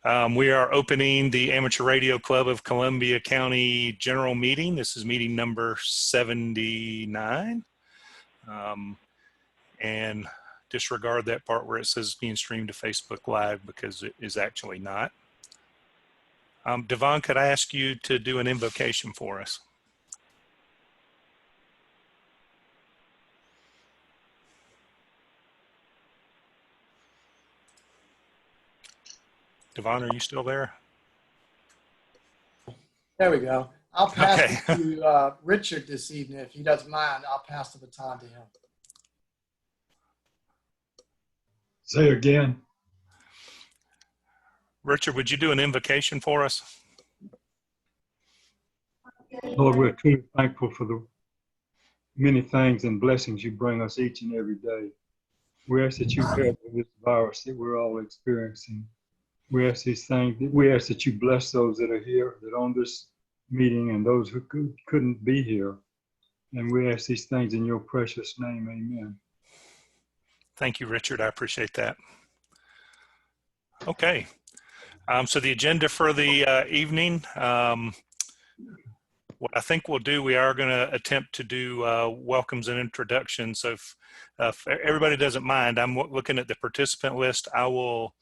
We are opening the Amateur Radio Club of Columbia County General Meeting. This is meeting number 79. And disregard that part where it says being streamed to Facebook Live because it is actually not. Devon, could I ask you to do an invocation for us? Devon, are you still there? There we go. I'll pass Okay. it to Richard this evening. If he doesn't mind, I'll pass the baton to him. Say it again. Richard, would you do an invocation for us? Lord, we're truly thankful for the many things and blessings you bring us each and every day. We ask that you help with this virus that we're all experiencing. We ask these things. We ask that you bless those that are here, that are on this meeting, and those who couldn't be here. And we ask these things in your precious name. Amen. Thank you, Richard. I appreciate that. Okay. So the agenda for the evening, what I think we'll do, we are going to attempt to do welcomes and introductions. So if everybody doesn't mind, I'm looking at the participant list. I will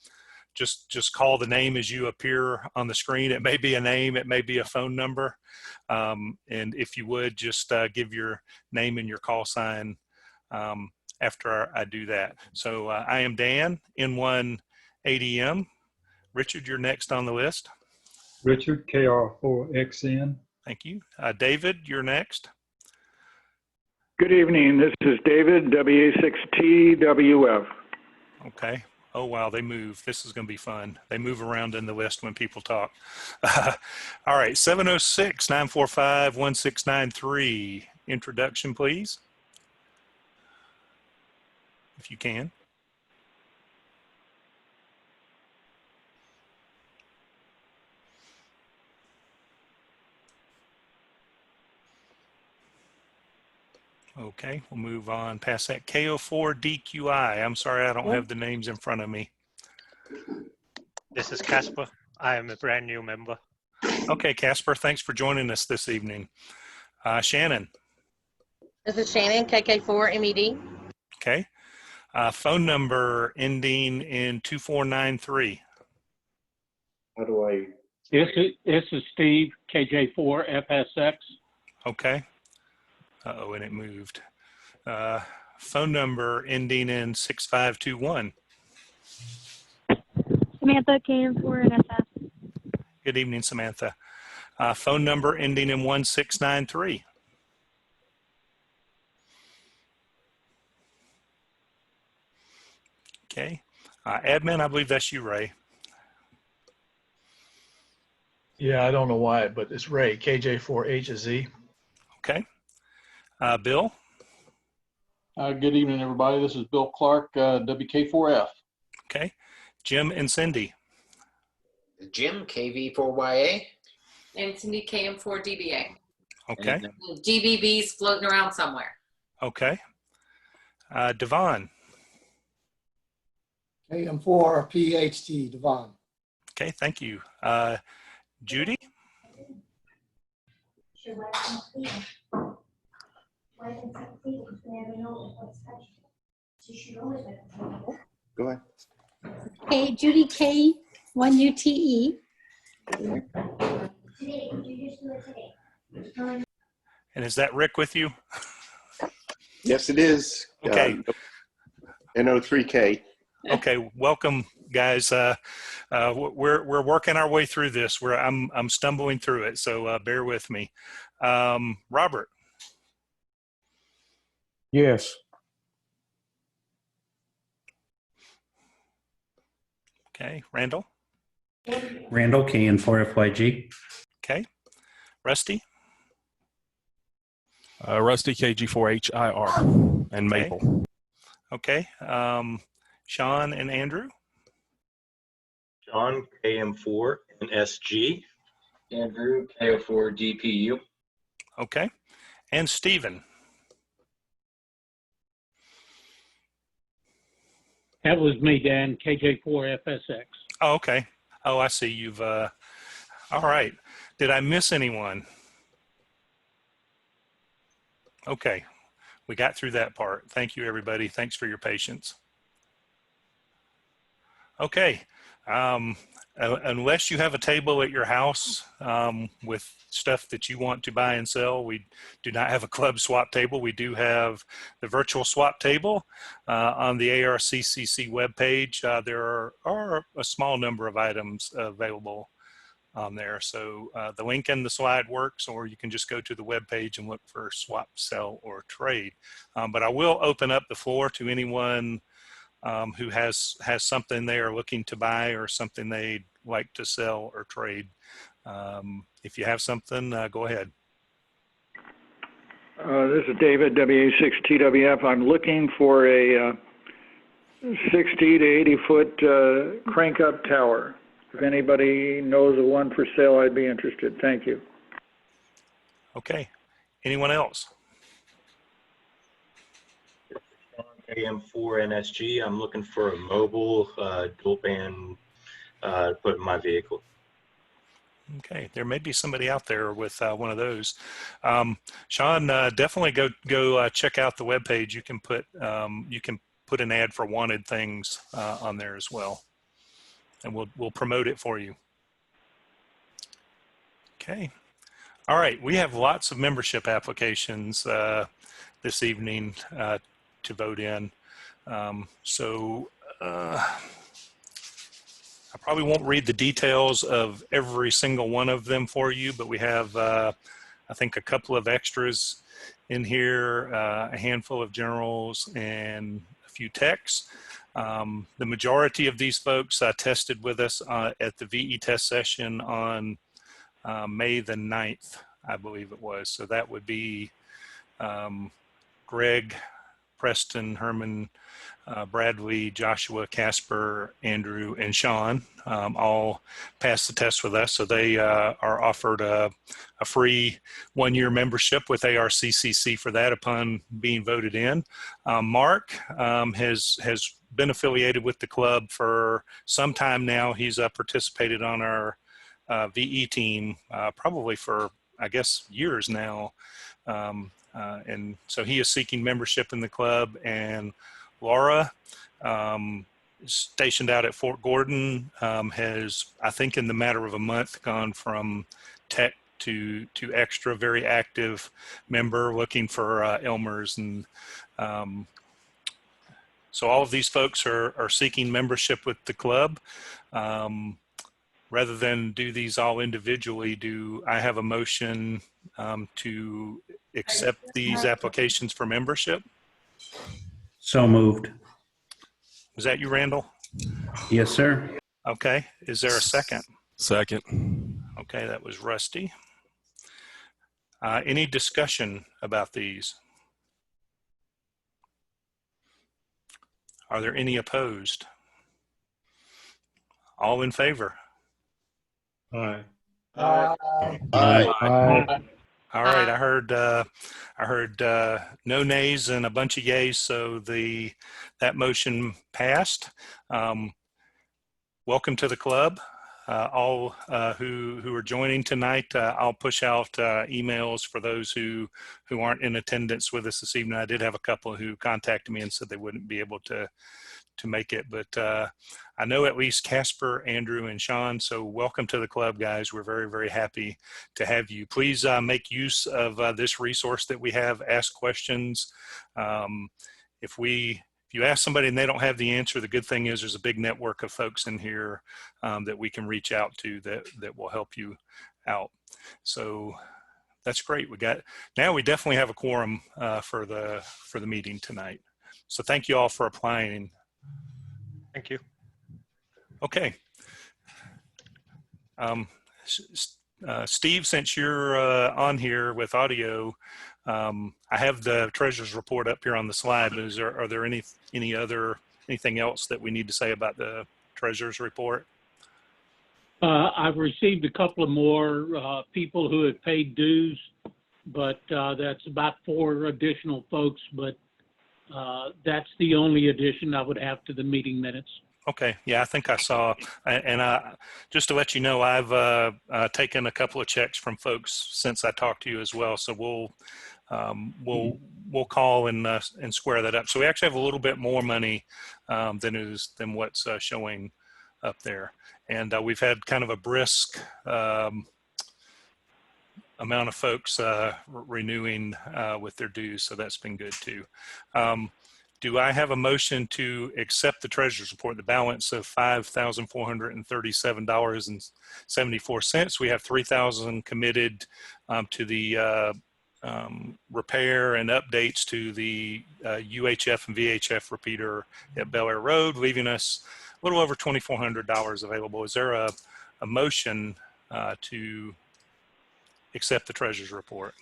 just call the name as you appear on the screen. It may be a name, it may be a phone number. And if you would just give your name and your call sign after I do that. So I am Dan, N1ADM. Richard, you're next on the list. Richard, KR4XN. Thank you. David, you're next. Good evening. This is David, WA6TWF. Okay. Oh, wow, they move. This is going to be fun. They move around in the list when people talk. All right, 706-945-1693. Introduction, please, if you can. Okay, we'll move on past that. KO4DQI. I'm sorry, I don't have the names in front of me. This is Casper. I am a brand new member. Okay, Casper, thanks for joining us this evening. Shannon. This is Shannon, KK4MED. Okay. Phone number ending in 2493. How do I? This is Steve, KJ4FSX. Okay. Uh-oh, and it moved. Phone number ending in 6521. Samantha, KM4NSS. Good evening, Samantha. Phone number ending in 1693. Okay. Admin, I believe that's you, Ray. Yeah, I don't know why, but it's Ray, KJ4HZ. Okay. Bill? Good evening, everybody. This is Bill Clark, WK4F. Okay. Jim and Cindy? Jim, KV4YA. And Cindy, KM4DBA. Okay. GBB's floating around somewhere. Okay. Devon? KM4PHT, Devon. Okay, thank you. Judy? Go ahead. Hey, Judy K, 1UTE. And is that Rick with you? Yes, it is. Okay. NO3K. Okay, welcome, guys. We're working our way through this. I'm stumbling through it, so bear with me. Robert. Yes. Okay, Randall. Randall, KN4FYG. Okay, Rusty. Rusty, KG4HIR, and Maple. Okay, Sean and Andrew. Sean, KM4 and SG. Andrew, KO4 DPU. Okay, and Stephen. That was me, Dan, KJ4FSX. Oh, okay. Oh, I see. You've, all right. Did I miss anyone? Okay. We got through that part. Thank you, everybody. Thanks for your patience. Okay. Unless you have a table at your house with stuff that you want to buy and sell, we do not have a club swap table. We do have the virtual swap table on the ARCCC webpage. There are a small number of items available on there. So the link in the slide works, or you can just go to the webpage and look for swap, sell, or trade. But I will open up the floor to anyone who has something they are looking to buy or something they'd like to sell or trade. If you have something, go ahead. This is David, WA6TWF. I'm looking for a 60 to 80 foot crank up tower. If anybody knows of one for sale, I'd be interested. Thank you. Okay. Anyone else? AM4NSG. I'm looking for a mobile dual band to put in my vehicle. Okay, there may be somebody out there with one of those. Sean, definitely go check out the webpage. You can put an ad for wanted things on there as well, and we'll promote it for you. Okay. All right, we have lots of membership applications this evening to vote in. I probably won't read the details of every single one of them for you, but we have, I think, a couple of extras in here, a handful of generals, and a few techs. The majority of these folks tested with us at the VE test session on May the 9th, I believe it was. So that would be Greg, Preston, Herman, Bradley, Joshua, Casper, Andrew, and Sean all passed the test with us. So they are offered a free 1-year membership with ARCCC for that upon being voted in. Mark has been affiliated with the club for some time now. He's participated on our VE team probably for, I guess, years now. And so he is seeking membership in the club. And Laura, stationed out at Fort Gordon, has, I think in the matter of a month, gone from tech to extra, very active member looking for Elmers. And so all of these folks are seeking membership with the club. Rather than do these all individually, do I have a motion to accept these applications for membership? So moved. Was that you, Randall? Yes, sir. Okay. Is there a second? Second. Okay, that was Rusty. Any discussion about these? Are there any opposed? All in favor? Aye. Aye. Aye. All right, I heard no nays and a bunch of yays, so that motion passed. Welcome to the club. All who are joining tonight, I'll push out emails for those who aren't in attendance with us this evening. I did have a couple who contacted me and said they wouldn't be able to make it, but I know at least Casper, Andrew, and Sean, so welcome to the club, guys. We're very, very happy to have you. Please make use of this resource that we have, ask questions. If you ask somebody and they don't have the answer, the good thing is there's a big network of folks in here that we can reach out to that will help you out. So that's great. Now we definitely have a quorum for the meeting tonight. So thank you all for applying. Thank you. Okay. Steve, since you're on here with audio, I have the treasurer's report up here on the slide. But are there anything else that we need to say about the treasurer's report? I've received a couple of more people who have paid dues, but that's about 4 additional folks. But that's the only addition I would have to the meeting minutes. Okay, yeah, I think I saw, and just to let you know, I've taken a couple of checks from folks since I talked to you as well. So we'll call and square that up. So we actually have a little bit more money than what's showing up there, and we've had kind of a brisk amount of folks renewing with their dues, so that's been good too. Do I have a motion to accept the treasurer's report, the balance of $5,437.74? We have $3,000 committed to the repair and updates to the UHF and VHF repeater at Bel Air Road, leaving us a little over $2,400 available. Is there a motion to accept the treasurer's report?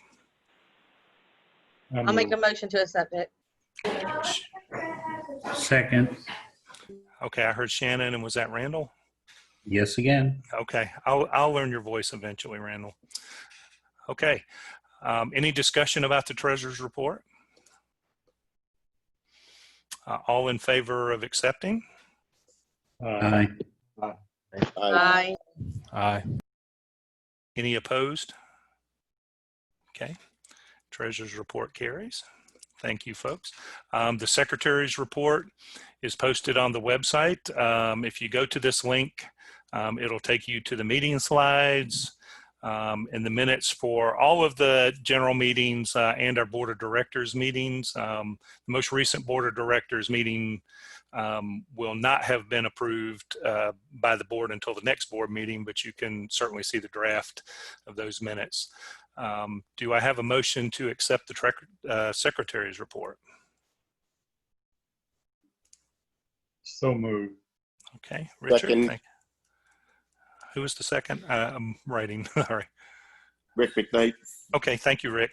I'll make a motion to accept it. Second. Okay, I heard Shannon, and was that Randall? Yes, again. Okay, I'll learn your voice eventually, Randall. Okay, any discussion about the treasurer's report? All in favor of accepting? Aye. Aye. Aye. Any opposed? Okay, treasurer's report carries. Thank you, folks. The secretary's report is posted on the website. If you go to this link, it'll take you to the meeting slides and the minutes for all of the general meetings and our board of directors meetings. The most recent board of directors meeting will not have been approved by the board until the next board meeting, but you can certainly see the draft of those minutes. Do I have a motion to accept the secretary's report? So moved. Okay, Richard. Second. Thank you. Who was the second? I'm writing. Sorry. Rick McKnight. Okay, thank you, Rick.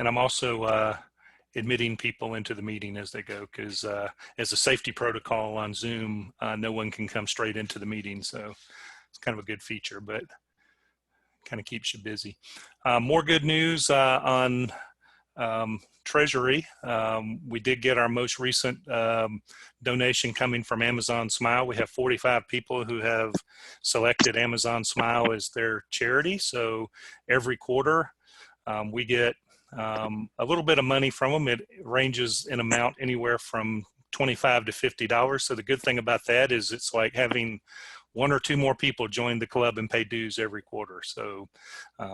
And I'm also admitting people into the meeting as they go, because as a safety protocol on Zoom, no one can come straight into the meeting. So it's kind of a good feature, but kind of keeps you busy. More good news on Treasury. We did get our most recent donation coming from Amazon Smile. We have 45 people who have selected Amazon Smile as their charity. So every quarter we get a little bit of money from them. It ranges in amount anywhere from $25 to $50. So the good thing about that is it's like having one or two more people join the club and pay dues every quarter. So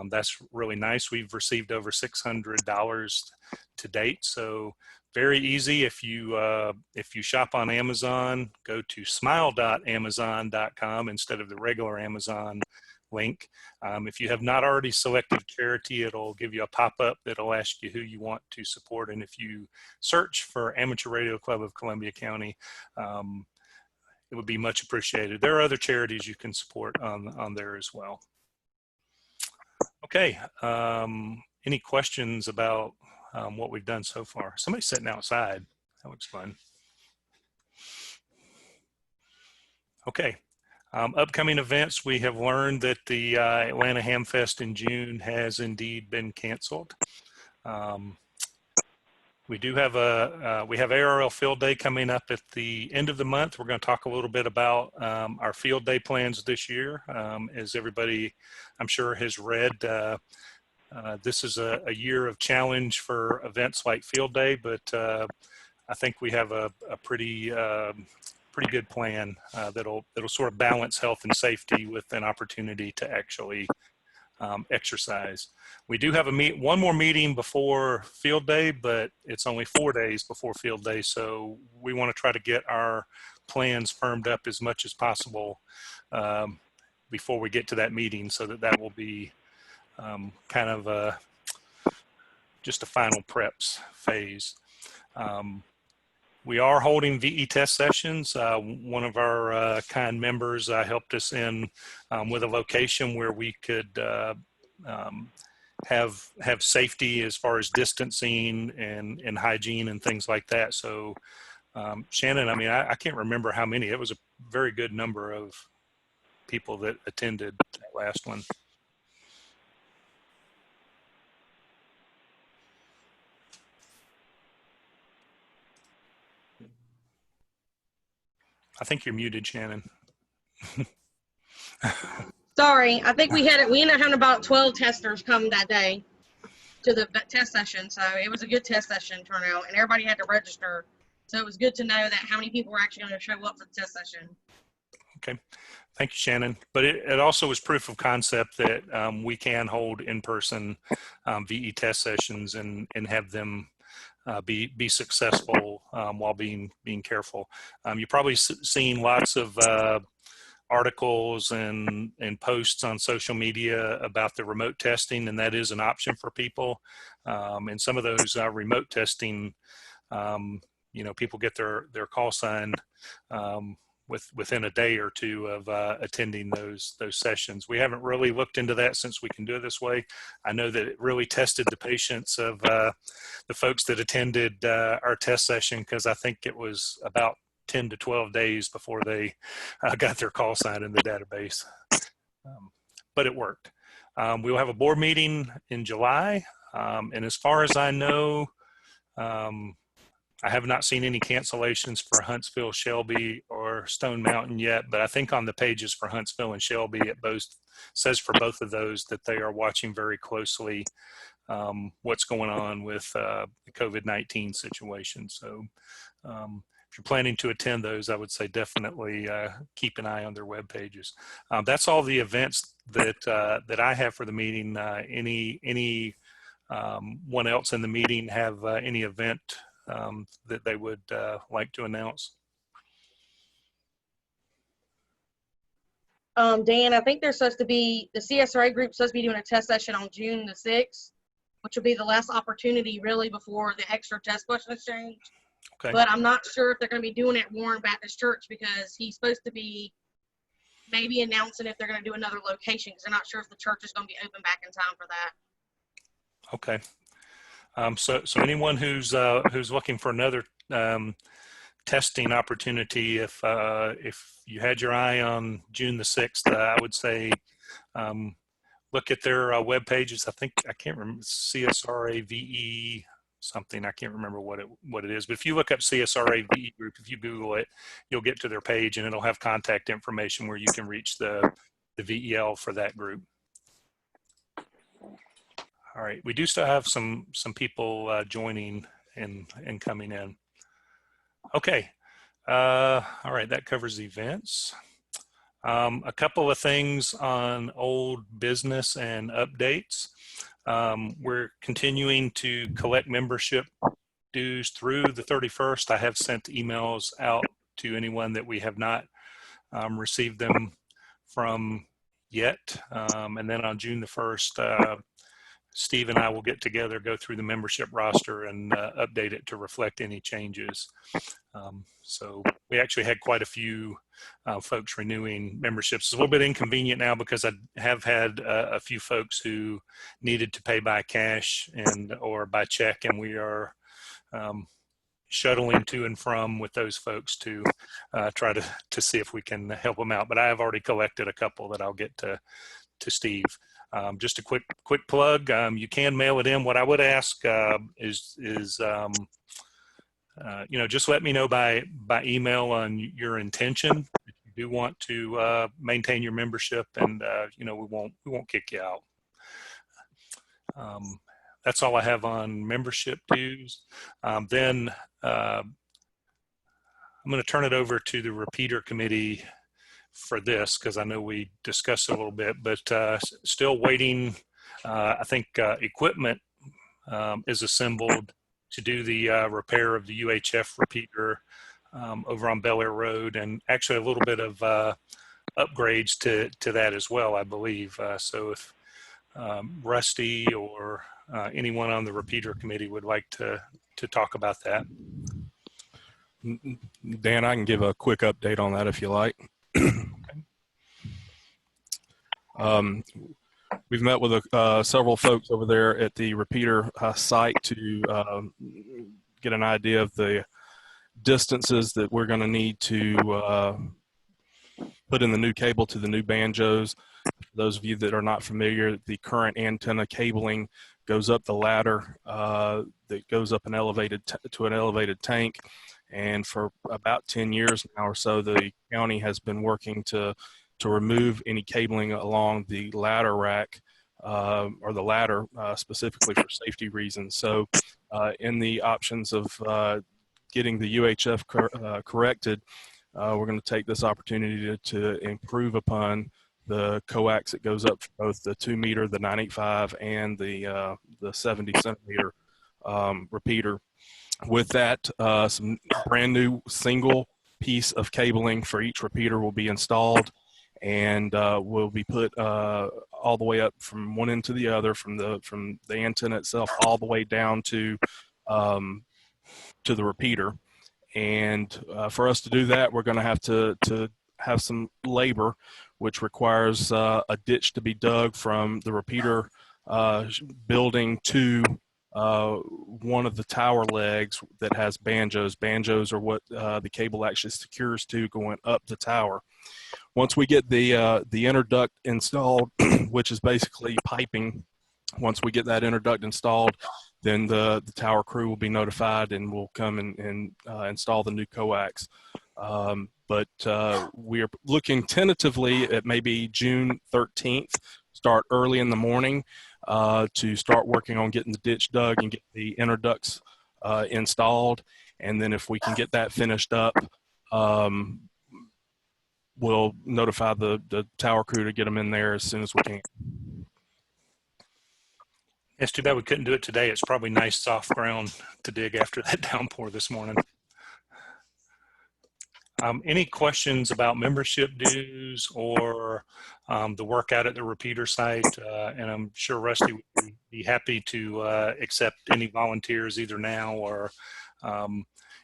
that's really nice. We've received over $600 to date. So very easy. If you shop on Amazon, go to smile.amazon.com instead of the regular Amazon link. If you have not already selected charity, it'll give you a pop-up that'll ask you who you want to support. And if you search for Amateur Radio Club of Columbia County, it would be much appreciated. There are other charities you can support on there as well. Okay, any questions about what we've done so far? Somebody's sitting outside. That looks fun. Okay, upcoming events. We have learned that the Atlanta Ham Fest in June has indeed been canceled. We do have we have ARL Field Day coming up at the end of the month. We're going to talk a little bit about our field day plans this year. As everybody, I'm sure, has read, this is a year of challenge for events like Field Day, but I think we have a pretty good plan that'll sort of balance health and safety with an opportunity to actually exercise. We do have one more meeting before Field Day, but it's only 4 days before Field Day, so we want to try to get our plans firmed up as much as possible before we get to that meeting, so that will be kind of just a final preps phase. We are holding VE test sessions. One of our kind members helped us in with a location where we could have safety as far as distancing and hygiene and things like that. So Shannon, I mean, I can't remember how many. It was a very good number of people that attended that last one. I think you're muted, Shannon. Sorry, I think we ended up having about 12 testers come that day to the test session. So it was a good test session turnout, and everybody had to register. So it was good to know that how many people were actually going to show up for the test session. Okay. Thank you, Shannon. But it also was proof of concept that we can hold in-person VE test sessions and have them be successful while being careful. You've probably seen lots of articles and posts on social media about the remote testing, and that is an option for people. And some of those remote testing, people get their call sign within a day or two of attending those sessions. We haven't really looked into that since we can do it this way. I know that it really tested the patience of the folks that attended our test session, because I think it was about 10 to 12 days before they got their call sign in the database. But it worked. We'll have a board meeting in July. And as far as I know, I have not seen any cancellations for Huntsville, Shelby, or Stone Mountain yet, but I think on the pages for Huntsville and Shelby, it both says for both of those that they are watching very closely what's going on with the COVID-19 situation. So if you're planning to attend those, I would say definitely keep an eye on their web pages. That's all the events that I have for the meeting. Any one else in the meeting have any event that they would like to announce? Dan, I think there's supposed to be, the CSRA group supposed to be doing a test session on June the 6th, which will be the last opportunity really before the extra test question exchange. Okay. But I'm not sure if they're going to be doing it at Warren Baptist Church, because he's supposed to be maybe announcing if they're going to do another location, because they're not sure if the church is going to be open back in time for that. Okay. So anyone who's looking for another testing opportunity, if you had your eye on June the 6th, I would say look at their web pages. I can't remember, CSRA VE something. I can't remember what it is. But if you look up CSRA VE group, if you Google it, you'll get to their page, and it'll have contact information where you can reach the VEL for that group. All right, we do still have some people joining and coming in. Okay, all right, that covers events. A couple of things on old business and updates. We're continuing to collect membership dues through the 31st. I have sent emails out to anyone that we have not received them from yet. And then on June the 1st, Steve and I will get together, go through the membership roster, and update it to reflect any changes. So we actually had quite a few folks renewing memberships. It's a little bit inconvenient now because I have had a few folks who needed to pay by cash or by check, and we are shuttling to and from with those folks to try to see if we can help them out. But I have already collected a couple that I'll get to Steve. Just a quick plug. You can mail it in. What I would ask is just let me know by email on your intention if you do want to maintain your membership, and we won't kick you out. That's all I have on membership dues. Then I'm going to turn it over to the repeater committee for this, because I know we discussed it a little bit, but still waiting. I think equipment is assembled to do the repair of the UHF repeater over on Bel Air Road, and actually a little bit of upgrades to that as well, I believe. So if Rusty or anyone on the repeater committee would like to talk about that. Dan, I can give a quick update on that if you like. We've met with several folks over there at the repeater site to get an idea of the distances that we're going to need to put in the new cable to the new banjos. For those of you that are not familiar, the current antenna cabling goes up the ladder that goes up an elevated to an elevated tank, And for about 10 years now or so, the county has been working to remove any cabling along the ladder rack or the ladder specifically for safety reasons. So in the options of getting the UHF corrected, we're going to take this opportunity to improve upon the coax that goes up for both the 2 meter, the 985, and the 70 centimeter repeater. With that, some brand new single piece of cabling for each repeater will be installed, and will be put all the way up from one end to the other, from the antenna itself all the way down to the repeater. And for us to do that, we're going to have some labor, which requires a ditch to be dug from the repeater building to one of the tower legs that has banjos. Banjos are what the cable actually secures to going up the tower. Once we get the inner duct installed, which is basically piping, once we get that inner duct installed, then the tower crew will be notified and will come and install the new coax. But we are looking tentatively at maybe June 13th, start early in the morning to start working on getting the ditch dug and get the inner ducts installed. And then if we can get that finished up, we'll notify the tower crew to get them in there as soon as we can. It's too bad we couldn't do it today. It's probably nice soft ground to dig after that downpour this morning. Any questions about membership dues or the work out at the repeater site? And I'm sure Rusty would be happy to accept any volunteers either now or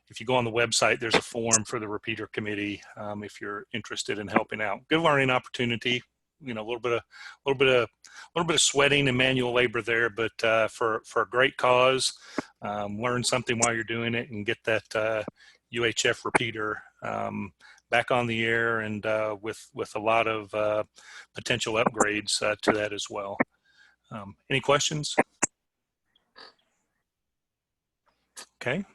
if you go on the website, there's a form for the repeater committee if you're interested in helping out. Good learning opportunity. You know, a little bit of sweating and manual labor there, but for a great cause, learn something while you're doing it and get that UHF repeater back on the air and with a lot of potential upgrades to that as well. Any questions? Okay.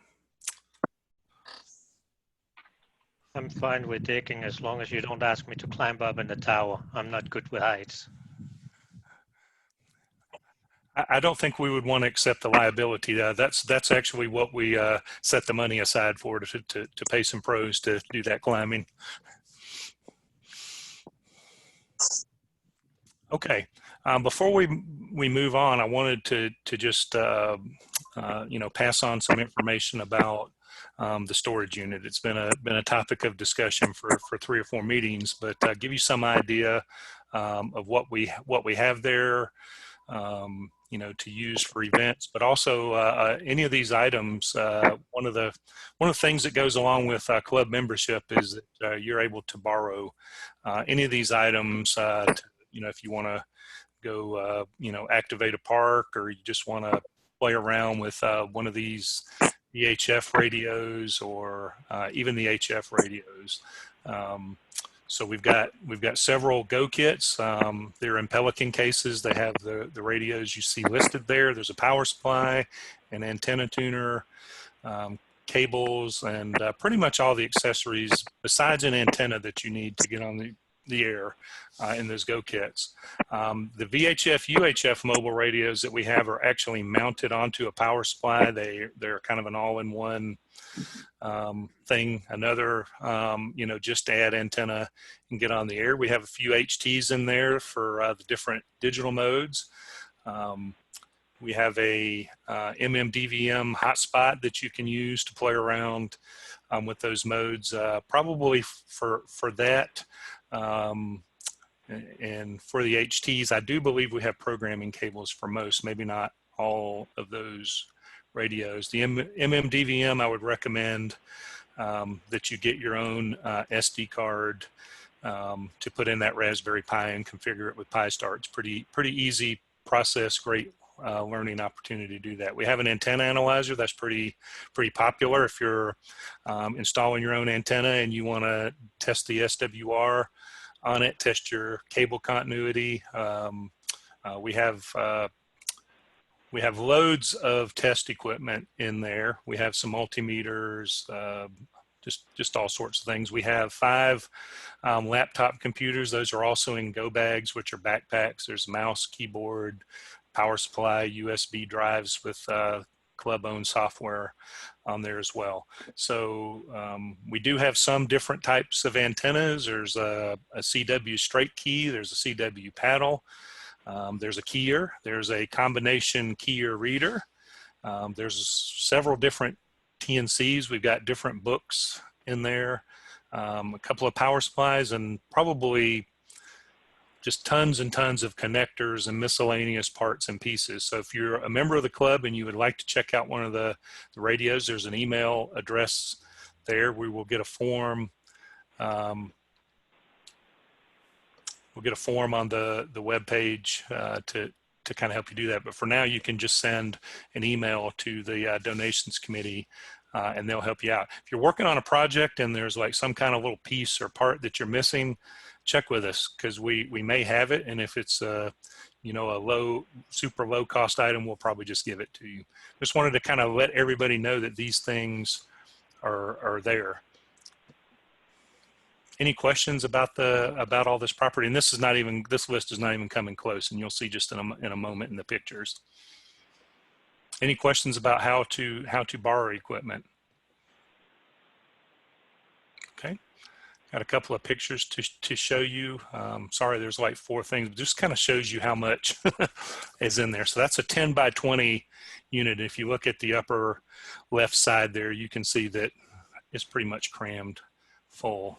I'm fine with digging as long as you don't ask me to climb up in the tower. I'm not good with heights. I don't think we would want to accept the liability. That's actually what we set the money aside for, to pay some pros to do that climbing. Okay. Before we move on, I wanted to just pass on some information about the storage unit. It's been a topic of discussion for 3 or 4 meetings, but give you some idea of what we have there, to use for events, but also any of these items. One of the things that goes along with club membership is that you're able to borrow any of these items. If you want to go, activate a park, or you just want to play around with one of these VHF radios or even the HF radios. So we've got several Go kits. They're in Pelican cases. They have the radios you see listed there. There's a power supply, an antenna tuner, cables, and pretty much all the accessories besides an antenna that you need to get on the air in those Go kits. The VHF, UHF mobile radios that we have are actually mounted onto a power supply. They're kind of an all-in-one thing. Another, just to add antenna and get on the air. We have a few HTs in there for the different digital modes. We have a MMDVM hotspot that you can use to play around with those modes. Probably for that, and for the HTs, I do believe we have programming cables for most, maybe not all of those radios. The MMDVM, I would recommend that you get your own SD card to put in that Raspberry Pi and configure it with Pi-Star. It's pretty easy process, great learning opportunity to do that. We have an antenna analyzer that's pretty popular. If you're installing your own antenna and you want to test the SWR on it, test your cable continuity, we have We have loads of test equipment in there. We have some multimeters, just all sorts of things. We have 5 laptop computers. Those are also in go bags, which are backpacks. There's a mouse, keyboard, power supply, USB drives with club-owned software on there as well. So we do have some different types of antennas. There's a CW straight key. There's a CW paddle. There's a keyer. There's a combination keyer reader. There's several different TNCs. We've got different books in there, a couple of power supplies, and probably just tons and tons of connectors and miscellaneous parts and pieces. So if you're a member of the club and you would like to check out one of the radios, there's an email address there. We will get a form. We'll get a form on the web page to kind of help you do that. But for now, you can just send an email to the donations committee and they'll help you out. If you're working on a project and there's like some kind of little piece or part that you're missing, check with us, because we may have it. And if it's you know, a super low cost item, we'll probably just give it to you. Just wanted to kind of let everybody know that these things are there. Any questions about all this property? And this list is not even coming close, and you'll see just in a moment in the pictures. Any questions about how to borrow equipment? Okay, got a couple of pictures to show you. Sorry, there's like 4 things, but just kind of shows you how much is in there. So that's a 10 by 20 unit. If you look at the upper left side there, you can see that it's pretty much crammed full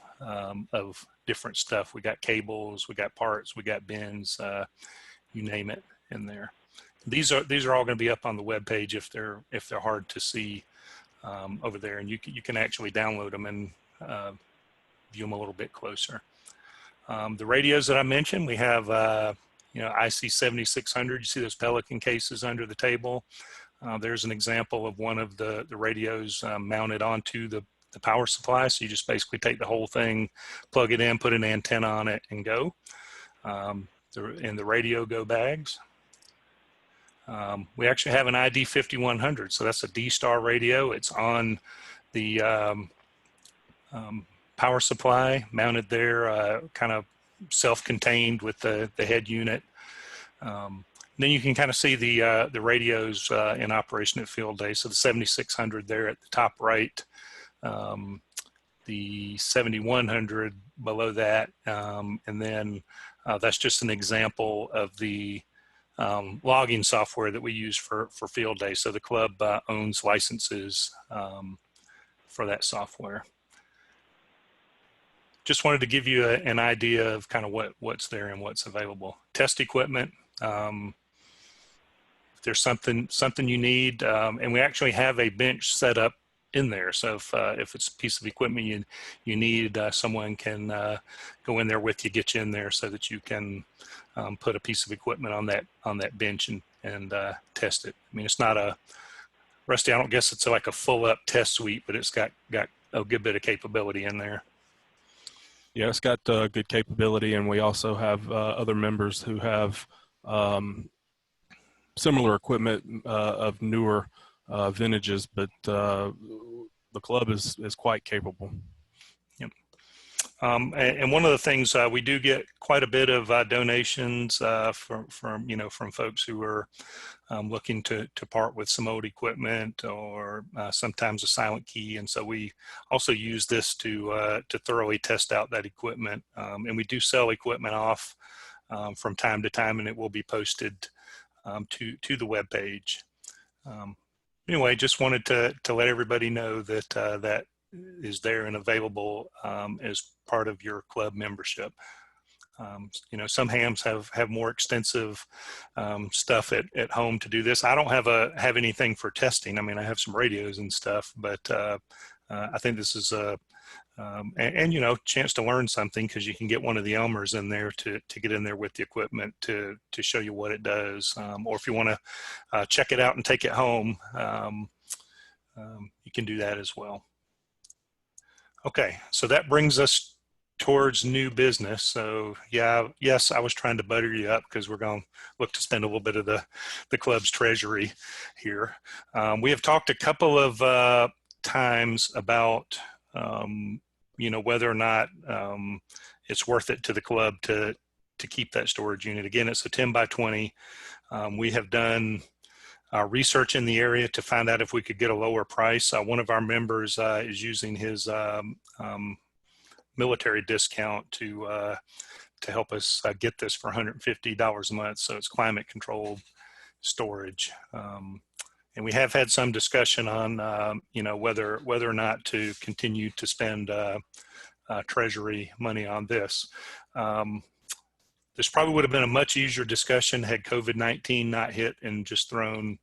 of different stuff. We got cables, we got parts, we got bins, you name it in there. These are all going to be up on the web page if they're hard to see over there, and you can actually download them and view them a little bit closer. The radios that I mentioned, we have you know, IC 7600. You see those Pelican cases under the table. There's an example of one of the radios mounted onto the power supply. So you just basically take the whole thing, plug it in, put an antenna on it, and go. In the radio go bags. We actually have an ID 5100, so that's a D-Star radio. It's on the power supply, mounted there, kind of self-contained with the head unit. Then you can kind of see the radios in operation at field day. So the 7600 there at the top right, the 7100 below that, and then that's just an example of the logging software that we use for field day. So the club owns licenses for that software. Just wanted to give you an idea of kind of what's there and what's available. Test equipment. If there's something you need, and we actually have a bench set up in there. So if it's a piece of equipment you need, someone can go in there with you, get you in there so that you can put a piece of equipment on that bench and test it. I mean, it's not a, Rusty, I don't guess it's like a full up test suite, but it's got a good bit of capability in there. Yeah, it's got good capability, and we also have other members who have similar equipment of newer vintages, but the club is quite capable. Yep. And one of the things we do get quite a bit of donations from folks who are looking to part with some old equipment or sometimes a silent key, and so we also use this to thoroughly test out that equipment. And we do sell equipment off from time to time, and it will be posted to the web page. Anyway, just wanted to let everybody know that that is there and available as part of your club membership. You know, some hams have more extensive stuff at home to do this. I don't have anything for testing. I mean, I have some radios and stuff, but I think this is a and you know, chance to learn something, because you can get one of the Elmers in there to get in there with the equipment to show you what it does, or if you want to check it out and take it home, you can do that as well. Okay, so that brings us towards new business. So yeah, yes, I was trying to butter you up because we're going to look to spend a little bit of the club's treasury here. We have talked a couple of times about, whether or not it's worth it to the club to keep that storage unit. Again, it's a 10 by 20. We have done research in the area to find out if we could get a lower price. One of our members is using his military discount to help us get this for $150 a month. So it's climate controlled storage. And we have had some discussion on, whether or not to continue to spend treasury money on this. This probably would have been a much easier discussion had COVID-19 not hit and just thrown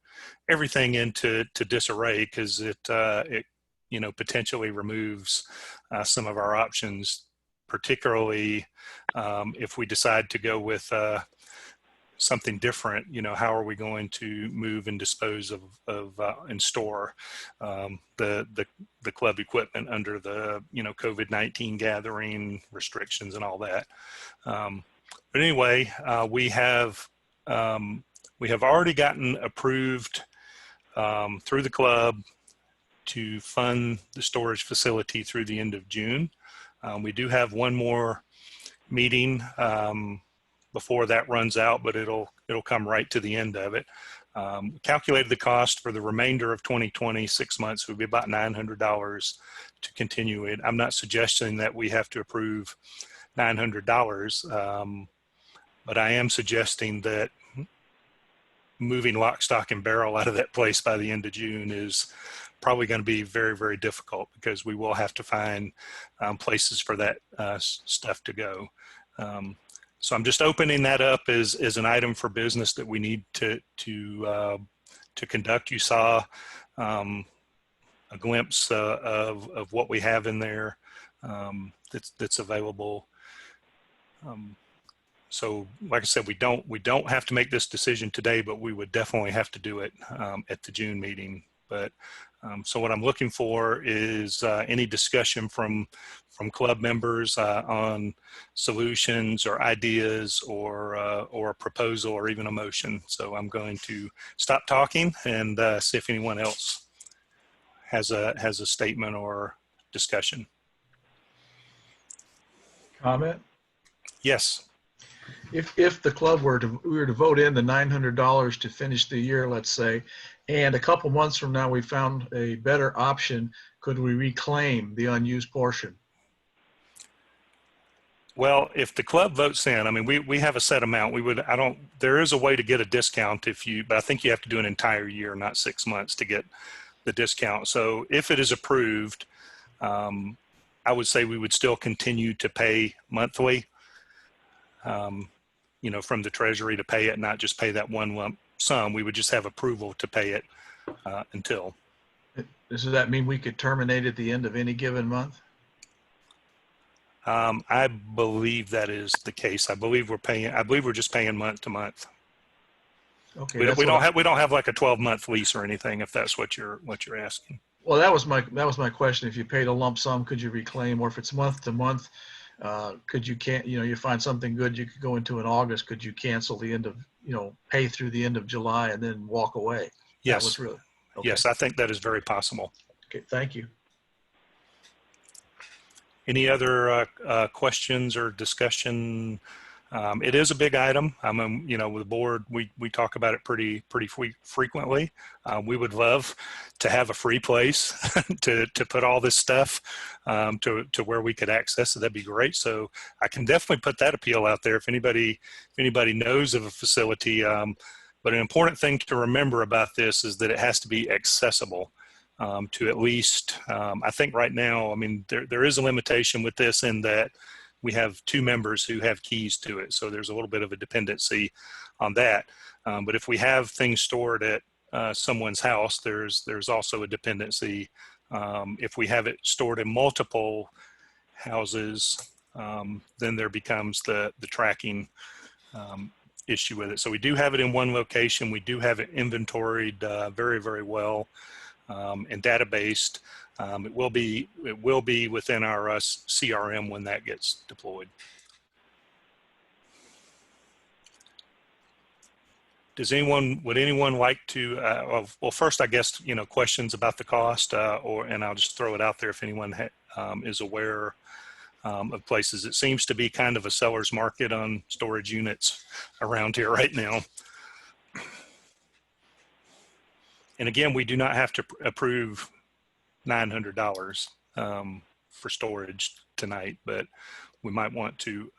everything into disarray, because it potentially removes some of our options, particularly if we decide to go with something different. How are we going to move and dispose of and store the club equipment under the COVID-19 gathering restrictions and all that. But anyway, we have already gotten approved through the club to fund the storage facility through the end of June. We do have one more meeting before that runs out, but it'll come right to the end of it. Calculated the cost for the remainder of 2020, 6 months, would be about $900 to continue it. I'm not suggesting that we have to approve $900, but I am suggesting that moving lock, stock, and barrel out of that place by the end of June is probably going to be very, very difficult, because we will have to find places for that stuff to go. So I'm just opening that up as an item for business that we need to conduct. You saw a glimpse of what we have in there that's available. So like I said, we don't have to make this decision today, but we would definitely have to do it at the June meeting. But so what I'm looking for is any discussion from club members on solutions or ideas or a proposal or even a motion. So I'm going to stop talking and see if anyone else has a statement or discussion. Comment? Yes. If the club were to vote in the $900 to finish the year, let's say, and a couple months from now we found a better option, could we reclaim the unused portion? Well, if the club votes in, I mean, we have a set amount. There is a way to get a discount but I think you have to do an entire year, not 6 months, to get the discount. So if it is approved, I would say we would still continue to pay monthly, from the treasury to pay it, not just pay that one lump sum. We would just have approval to pay it until. Does that mean we could terminate at the end of any given month? I believe that is the case. I believe we're just paying month to month. Okay. We don't have like a 12-month lease or anything, if that's what you're asking. Well, that was my question. If you paid a lump sum, could you reclaim? Or if it's month to month, could you you find something good you could go into in August, could you cancel the end of, pay through the end of July and then walk away? Yes. That was really, okay. Yes, I think that is very possible. Okay, thank you. Any other questions or discussion? It is a big item. With the board, we talk about it pretty frequently. We would love to have a free place to put all this stuff to where we could access it. That'd be great. So I can definitely put that appeal out there if anybody knows of a facility. But an important thing to remember about this is that it has to be accessible to at least, I think right now, there is a limitation with this in that we have 2 members who have keys to it. So there's a little bit of a dependency on that. But if we have things stored at someone's house, there's also a dependency. If we have it stored in multiple houses, then there becomes the tracking issue with it. So we do have it in one location. We do have it inventoried very, very well. and databased. It will be within our CRM when that gets deployed. Would anyone like to, well, first, I guess, questions about the cost, and I'll just throw it out there if anyone is aware of places. It seems to be kind of a seller's market on storage units around here right now. And again, we do not have to approve $900 for storage tonight, but we might want to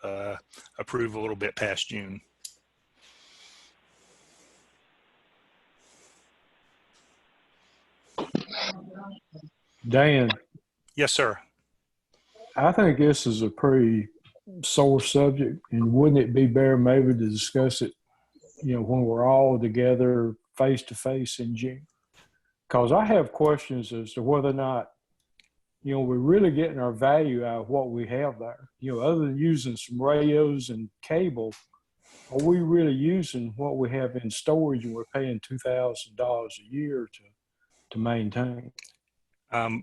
approve a little bit past June. Dan, Yes, sir. I think this is a pretty sore subject, and wouldn't it be better maybe to discuss it, when we're all together face to face in June? Because I have questions as to whether or not, we're really getting our value out of what we have there. Other than using some radios and cable, are we really using what we have in storage and we're paying $2,000 a year to maintain?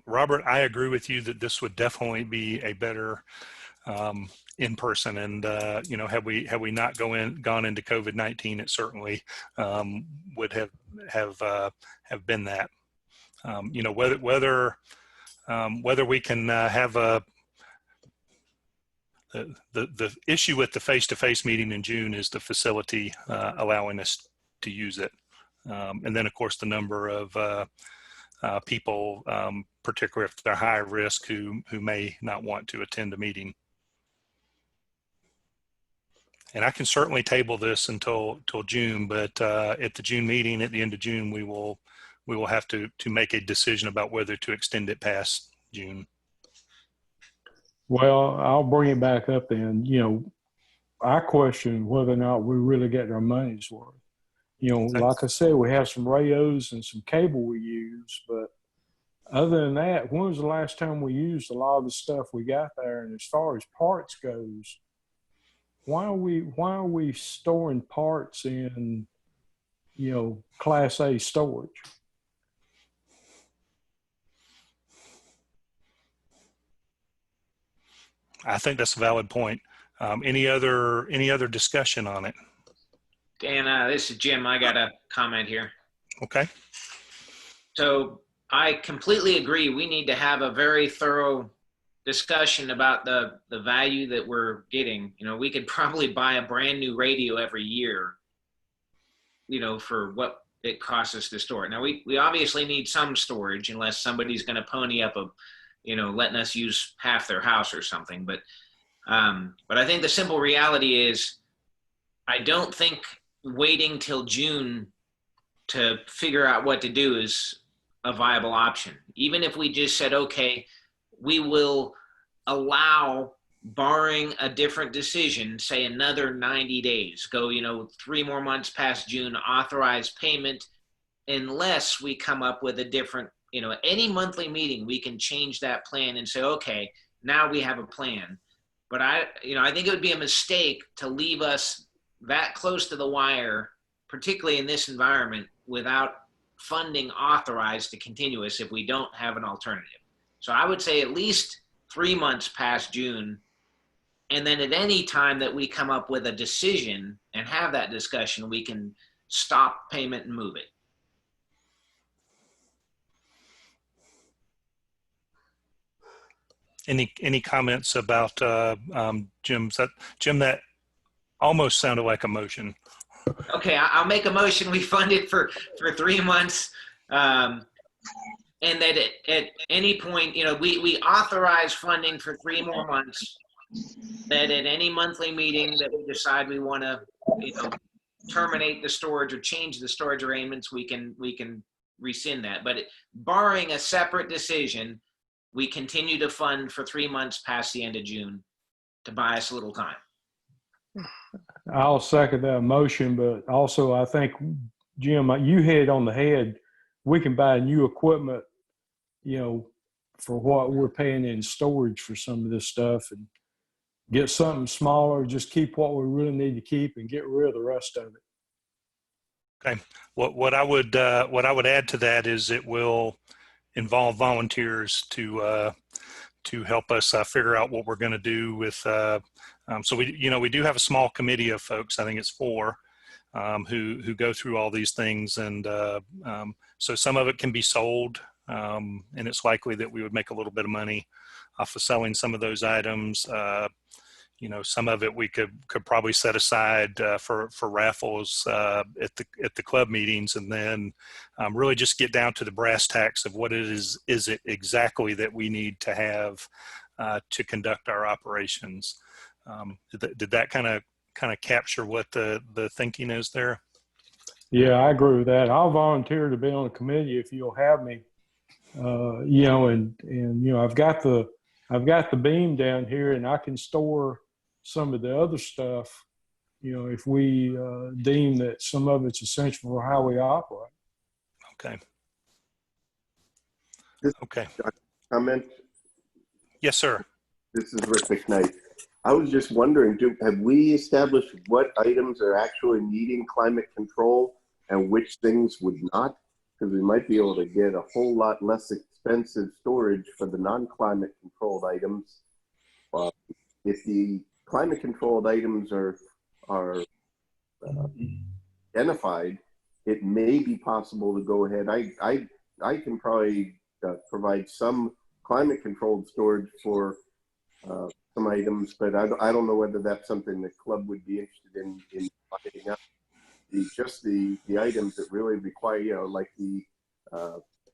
Robert, I agree with you that this would definitely be a better in person, and had we not gone into COVID-19, it certainly would have been that. Whether we can have the issue with the face-to-face meeting in June is the facility allowing us to use it, and then of course the number of people, particularly if they're high risk, who may not want to attend a meeting. And I can certainly table this until June, but at the June meeting, at the end of June, we will have to make a decision about whether to extend it past June. Well, I'll bring it back up then. I question whether or not we're really getting our money's worth. Like I said, we have some radios and some cable we use, but other than that, when was the last time we used a lot of the stuff we got there? And as far as parts goes, why are we storing parts in, Class A storage? I think that's a valid point. Any other discussion on it? Dan, this is Jim. I got a comment here. Okay. So I completely agree. We need to have a very thorough discussion about the value that we're getting. We could probably buy a brand new radio every year, for what it costs us to store it. Now, we obviously need some storage unless somebody's going to pony up letting us use half their house or something. But I think the simple reality is I don't think waiting till June to figure out what to do is a viable option. Even if we just said, okay, we will allow, barring a different decision, say another 90 days, go, 3 more months past June, authorize payment, unless we come up with a different, any monthly meeting, we can change that plan and say, okay, now we have a plan. But I think it would be a mistake to leave us that close to the wire, particularly in this environment, without funding authorized to continue us if we don't have an alternative. So I would say at least 3 months past June, and then at any time that we come up with a decision and have that discussion, we can stop payment and move it. Any comments about Jim? Jim, that almost sounded like a motion. Okay, I'll make a motion. We fund it for 3 months, and that at any point, we authorize funding for 3 more months. That at any monthly meeting that we decide we want to, terminate the storage or change the storage arrangements, we can rescind that. But barring a separate decision, we continue to fund for 3 months past the end of June to buy us a little time. I'll second that motion, but also I think, Jim, you hit it on the head. We can buy new equipment, for what we're paying in storage for some of this stuff, and get something smaller, just keep what we really need to keep and get rid of the rest of it. Okay. What I would add to that is it will involve volunteers to help us figure out what we're going to do with. So we do have a small committee of folks. I think it's 4 who go through all these things, and so some of it can be sold, and it's likely that we would make a little bit of money off of selling some of those items. Some of it we could probably set aside for raffles at the club meetings, and then really just get down to the brass tacks of what it is it exactly that we need to have to conduct our operations. Did that kind of capture what the thinking is there? Yeah, I agree with that. I'll volunteer to be on the committee if you'll have me. I've got the beam down here, and I can store some of the other stuff, if we deem that some of it's essential for how we operate. Okay. Okay. Comment? Yes, sir. This is Rick McKnight. I was just wondering, have we established what items are actually needing climate control and which things would not? Because we might be able to get a whole lot less expensive storage for the non-climate controlled items. If the climate controlled items are identified, it may be possible to go ahead. I can probably provide some climate controlled storage for some items, but I don't know whether that's something the club would be interested in finding out. Just the items that really require, like the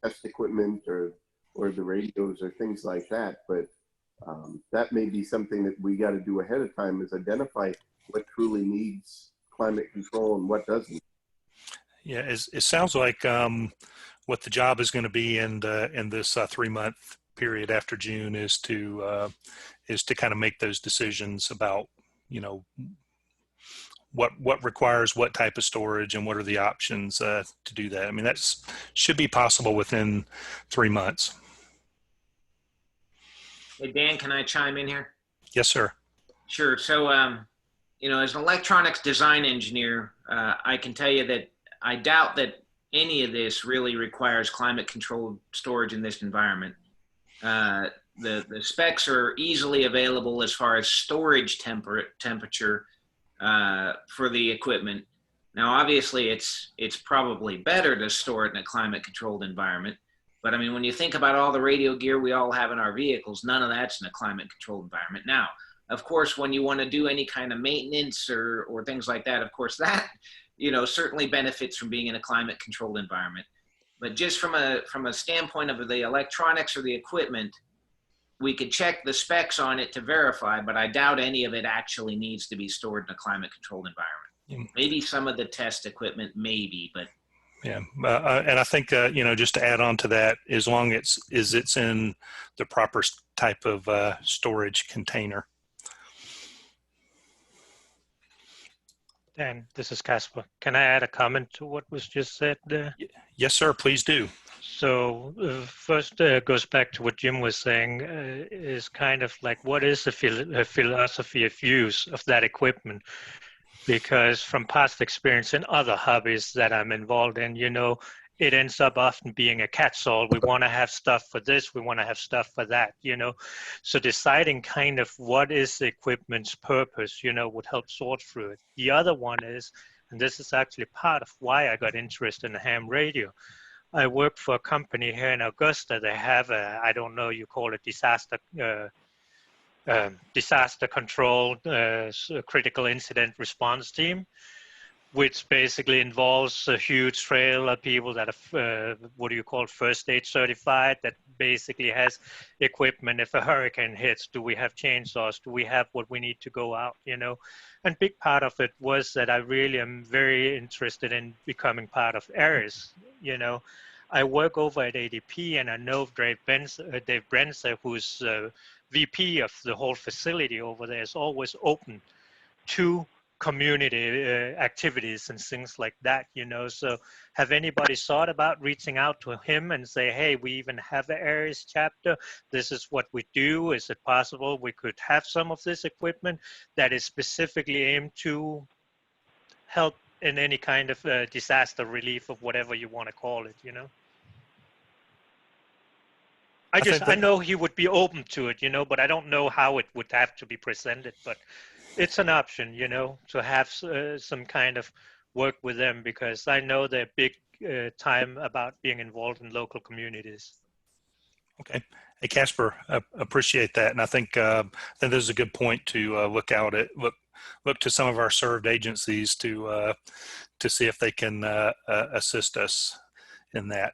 test equipment or the radios or things like that. But that may be something that we got to do ahead of time, is identify what truly needs climate control and what doesn't. Yeah, it sounds like what the job is going to be in this 3-month period after June is to kind of make those decisions about what requires what type of storage and what are the options to do that. I mean, that should be possible within 3 months. Hey, Dan, can I chime in here? Yes, sir. Sure. So, as an electronics design engineer, I can tell you that I doubt that any of this really requires climate controlled storage in this environment. The specs are easily available as far as storage temperature for the equipment. Now, obviously, it's probably better to store it in a climate controlled environment. But I mean, when you think about all the radio gear we all have in our vehicles, none of that's in a climate controlled environment. Now, of course, when you want to do any kind of maintenance or things like that, of course, that, certainly benefits from being in a climate controlled environment. But just from a standpoint of the electronics or the equipment, we could check the specs on it to verify, but I doubt any of it actually needs to be stored in a climate controlled environment. Maybe some of the test equipment, maybe, but. Yeah, and I think just to add on to that, as long as it's in the proper type of storage container. Dan, this is Casper. Can I add a comment to what was just said there? Yes, sir. Please do. So first goes back to what Jim was saying, is kind of like, what is the philosophy of use of that equipment? Because from past experience in other hobbies that I'm involved in, it ends up often being a catch-all. We want to have stuff for this, we want to have stuff for that, So deciding kind of what is the equipment's purpose, would help sort through it. The other one is, and this is actually part of why I got interested in ham radio. I work for a company here in Augusta. They have I don't know, you call it disaster control, critical incident response team, which basically involves a huge trail of people that are, first aid certified, that basically has equipment. If a hurricane hits, do we have chainsaws? Do we have what we need to go out, And big part of it was that I really am very interested in becoming part of ARIS, I work over at ADP, and I know Dave Brenzer, who's VP of the whole facility over there, is always open to community activities and things like that, So have anybody thought about reaching out to him and say, hey, we even have an ARIS chapter. This is what we do. Is it possible we could have some of this equipment that is specifically aimed to help in any kind of disaster relief of whatever you want to call it, I know he would be open to it, but I don't know how it would have to be presented. But it's an option, to have some kind of work with them, because I know they're big time about being involved in local communities. Okay. Hey, Casper, appreciate that. And I think this is a good point to look to some of our served agencies to see if they can assist us in that.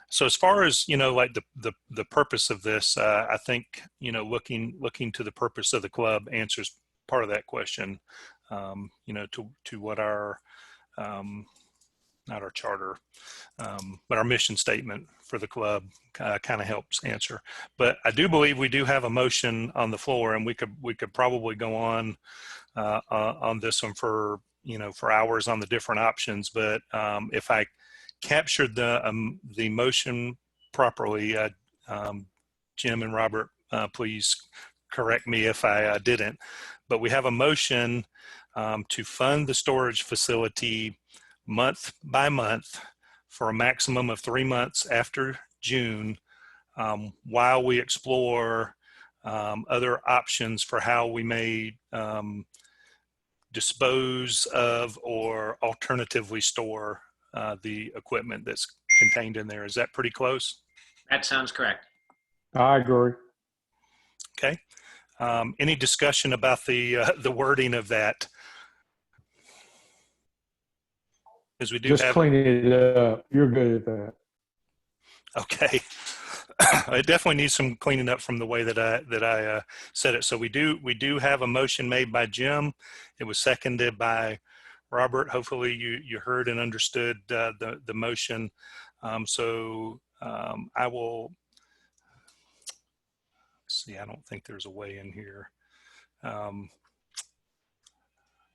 So as far as, like the purpose of this, I think, looking to the purpose of the club answers part of that question, to what our, not our charter, but our mission statement for the club kind of helps answer. But I do believe we do have a motion on the floor, and we could probably go on this one for hours on the different options. But if I captured the motion properly, Jim and Robert, please correct me if I didn't. But we have a motion to fund the storage facility month by month for a maximum of 3 months after June, while we explore other options for how we may dispose of or alternatively store the equipment that's contained in there. Is that pretty close? That sounds correct. I agree. Okay. Any discussion about the wording of that? Because we do Just have clean it up. You're good at that. Okay. It definitely needs some cleaning up from the way that I said it. So we do have a motion made by Jim. It was seconded by Robert. Hopefully you heard and understood the motion. I will see. I don't think there's a way in here.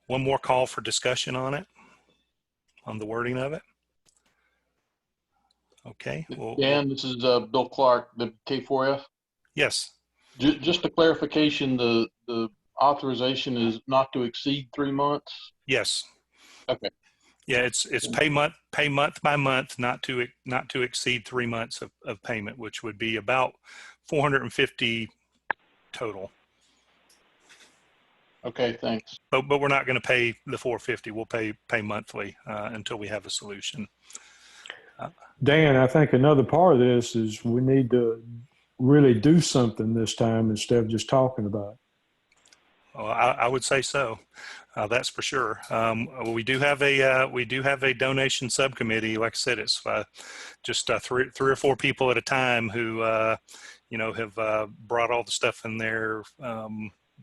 One more call for discussion on it, on the wording of it. Okay. Dan, this is Bill Clark, the K4F. Yes. Just a clarification, the authorization is not to exceed 3 months? Yes. Okay. Yeah, it's pay month by month, not to exceed 3 months of payment, which would be about 450 total. Okay, thanks. But we're not going to pay the 450. We'll pay monthly until we have a solution. Dan, I think another part of this is we need to really do something this time instead of just talking about it. Well, I would say so. That's for sure. We do have a donation subcommittee. Like I said, it's just three or four people at a time who have brought all the stuff in there,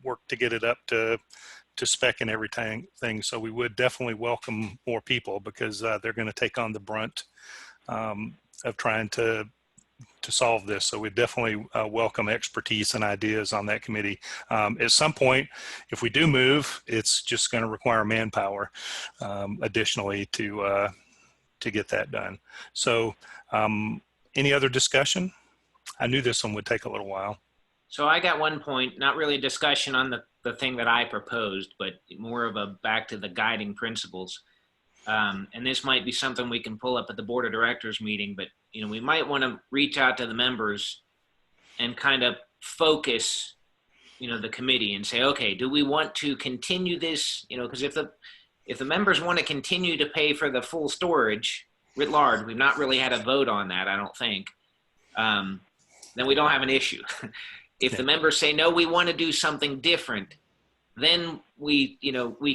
worked to get it up to spec and everything. So we would definitely welcome more people, because they're going to take on the brunt of trying to solve this. So we definitely welcome expertise and ideas on that committee. At some point, if we do move, it's just going to require manpower additionally to get that done. So any other discussion? I knew this one would take a little while. So I got one point, not really a discussion on the thing that I proposed, but more of a back to the guiding principles. And this might be something we can pull up at the board of directors meeting, but we might want to reach out to the members and kind of focus, the committee and say, okay, do we want to continue this? Because if the members want to continue to pay for the full storage writ large, we've not really had a vote on that, I don't think. Then we don't have an issue. If the members say, no, we want to do something different, then we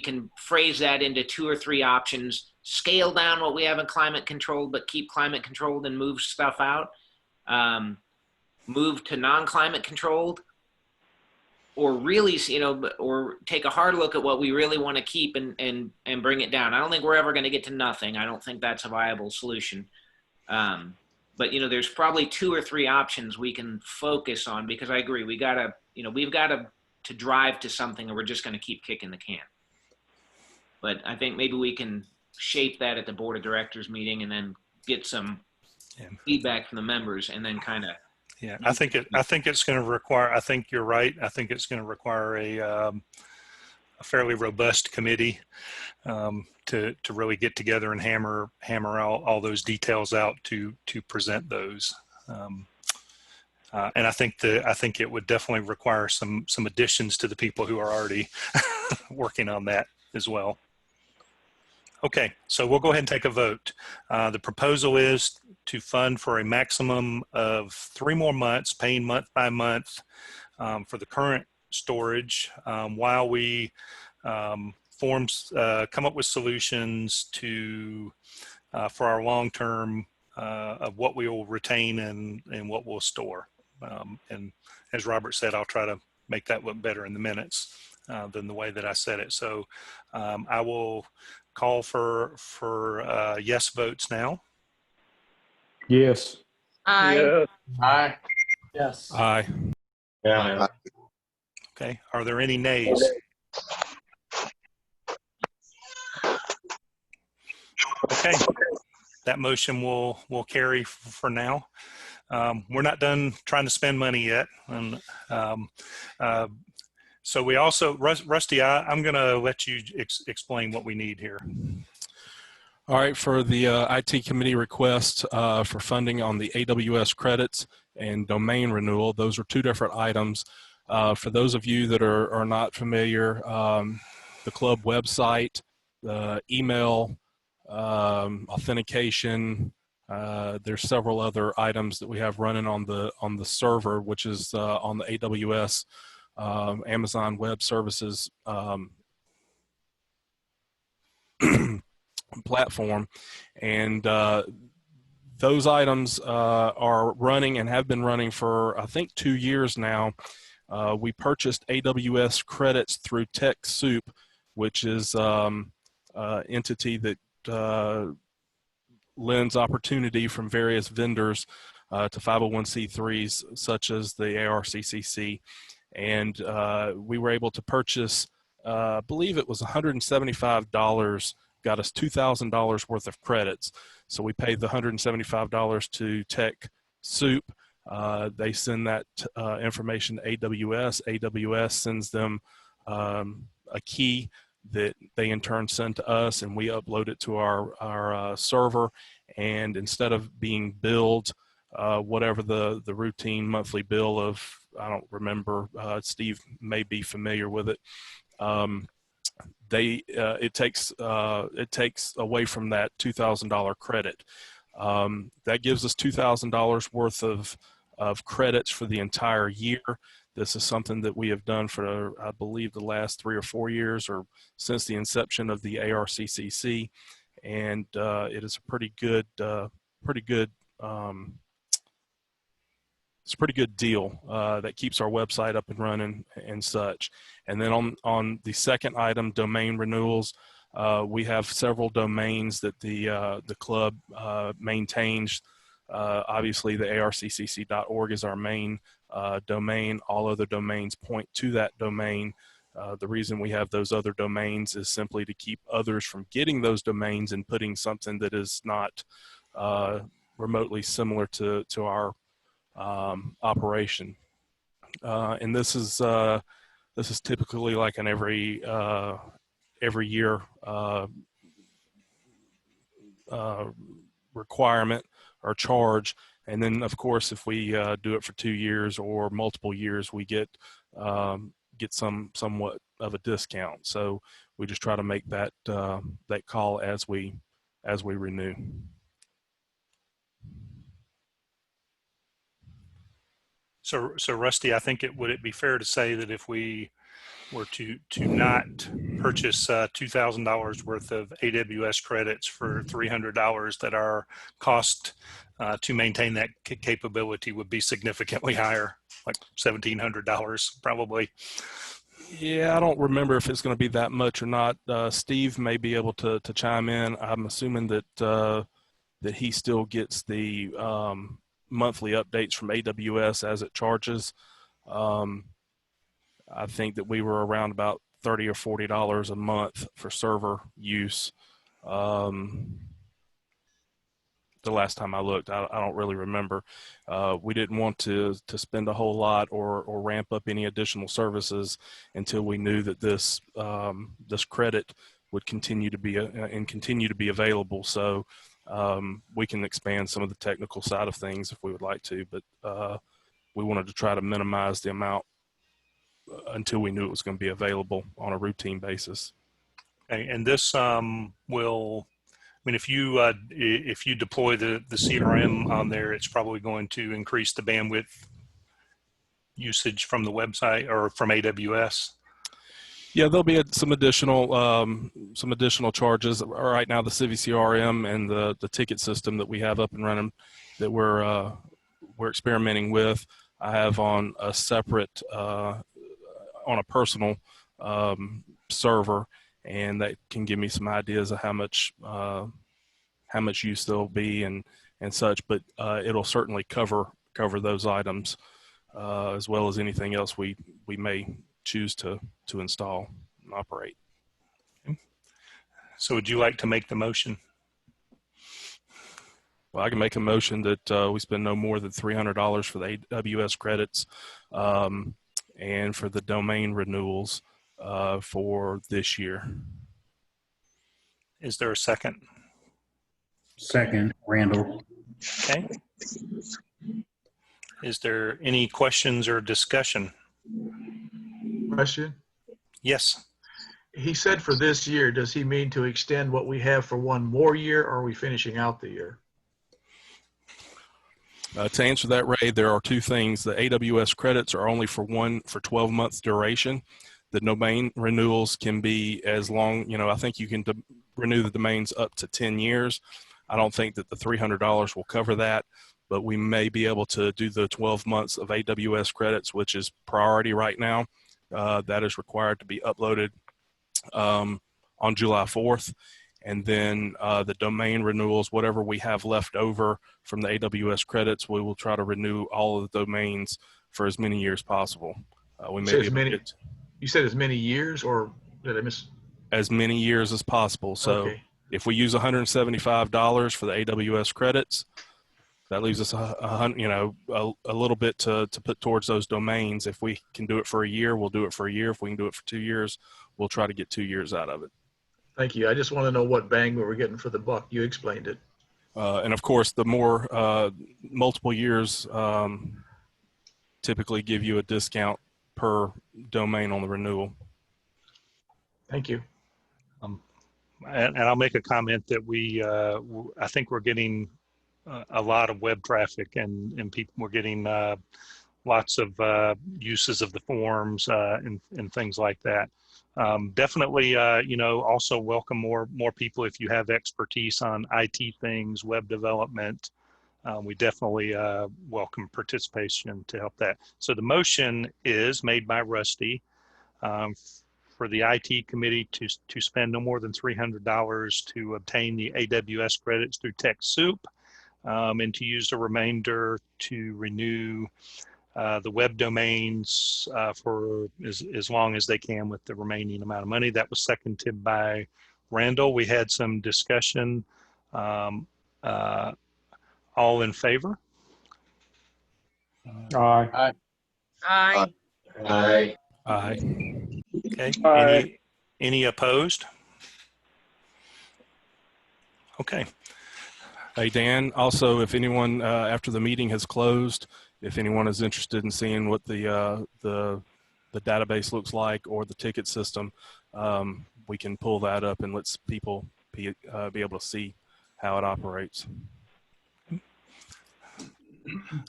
can phrase that into 2 or 3 options, scale down what we have in climate controlled, but keep climate controlled and move stuff out, move to non-climate controlled, or really, or take a hard look at what we really want to keep and bring it down. I don't think we're ever going to get to nothing. I don't think that's a viable solution. But there's probably 2 or 3 options we can focus on, because I agree, we've got to drive to something, or we're just going to keep kicking the can. But I think maybe we can shape that at the board of directors meeting, and then get some feedback from the members, and then kind of. Yeah, I think it's going to require. I think you're right. I think it's going to require a fairly robust committee to really get together and hammer all those details out to present those. And I think it would definitely require some additions to the people who are already working on that as well. Okay, so we'll go ahead and take a vote. The proposal is to fund for a maximum of 3 more months, paying month by month for the current storage while we come up with solutions to for our long-term of what we will retain and what we'll store. And as Robert said, I'll try to make that look better in the minutes than the way that I said it. So I will call for yes votes now. Yes. Aye. Aye. Yes. Aye. Yeah. Okay. Are there any nays? Okay. That motion will carry for now. We're not done trying to spend money yet. And so we also, Rusty, I'm going to let you explain what we need here. All right, for the IT committee request for funding on the AWS credits and domain renewal, those are 2 different items. For those of you that are not familiar, the club website, the email, authentication, there's several other items that we have running on the server, which is on the AWS Amazon Web Services platform, and those items are running and have been running for I think 2 years now. We purchased AWS credits through TechSoup, which is entity that lends opportunity from various vendors to 501c3s such as the ARCCC, and we were able to purchase I believe it was $175, got us $2,000 worth of credits. So we paid the $175 to TechSoup. They send that information to AWS. AWS sends them a key that they in turn send to us, and we upload it to our server. And instead of being billed whatever the routine monthly bill of, I don't remember, Steve may be familiar with it, it takes away from that $2,000 credit. That gives us $2,000 worth of credits for the entire year. This is something that we have done for, I believe, the last 3 or 4 years, or since the inception of the ARCCC, and it is a pretty good it's a pretty good deal that keeps our website up and running and such. And then on the second item, domain renewals, we have several domains that the club maintains. Obviously, the arccc.org is our main domain. All other domains point to that domain. The reason we have those other domains is simply to keep others from getting those domains and putting something that is not remotely similar to our operation. And this is typically like an every year requirement or charge. And then of course, if we do it for 2 years or multiple years, we get somewhat of a discount. So we just try to make that that call as we renew. So Rusty, I think would it be fair to say that if we were to not purchase $2,000 worth of AWS credits for $300, that our cost to maintain that capability would be significantly higher, like $1,700 probably? Yeah, I don't remember if it's going to be that much or not. Steve may be able to chime in. I'm assuming that that he still gets the monthly updates from AWS as it charges. I think that we were around about $30 or $40 a month for server use. The last time I looked, I don't really remember. We didn't want to spend a whole lot or ramp up any additional services until we knew that this this credit would continue to be available. So we can expand some of the technical side of things if we would like to, but we wanted to try to minimize the amount until we knew it was going to be available on a routine basis. Okay, and this will, I mean, if you deploy the CRM on there, it's probably going to increase the bandwidth usage from the website or from AWS. Yeah, there'll be some additional charges. Right now, the CVCRM and the ticket system that we have up and running that we're experimenting with, I have on a separate on a personal server, and that can give me some ideas of how much use there'll be and such. But it'll certainly cover those items as well as anything else we may choose to install and operate. Okay. So would you like to make the motion? Well, I can make a motion that we spend no more than $300 for the AWS credits and for the domain renewals for this year. Is there a second? Second, Randall. Okay. Is there any questions or discussion? Question? Yes. He said for this year, does he mean to extend what we have for one more year, or are we finishing out the year? To answer that, Ray, there are two things. The AWS credits are only for 12 months duration. The domain renewals can be as long, I think you can renew the domains up to 10 years. I don't think that the $300 will cover that, but we may be able to do the 12 months of AWS credits, which is priority right now. That is required to be uploaded on July 4th. And then the domain renewals, whatever we have left over from the AWS credits, we will try to renew all of the domains for as many years possible. We may be able to get you said as many years, or did I miss? As many years as possible. So okay. If we use $175 for the AWS credits, that leaves us a little bit to put towards those domains. If we can do it for a year, we'll do it for a year. If we can do it for 2 years, we'll try to get 2 years out of it. Thank you. I just want to know what bang we were getting for the buck. You explained it. And of course, the more multiple years typically give you a discount per domain on the renewal. Thank you. And I'll make a comment that I think we're getting a lot of web traffic and people, we're getting lots of uses of the forums and things like that. Definitely, also welcome more people if you have expertise on IT things, web development. We definitely welcome participation to help that. So the motion is made by Rusty for the IT committee to spend no more than $300 to obtain the AWS credits through TechSoup, and to use the remainder to renew the web domains for as long as they can with the remaining amount of money. That was seconded by Randall. We had some discussion. All in favor? Aye. Aye. Aye. Aye. Aye. Okay. Aye. Any opposed? Okay. Hey, Dan, also, if anyone, after the meeting has closed, if anyone is interested in seeing what the database looks like or the ticket system, we can pull that up and let people be able to see how it operates.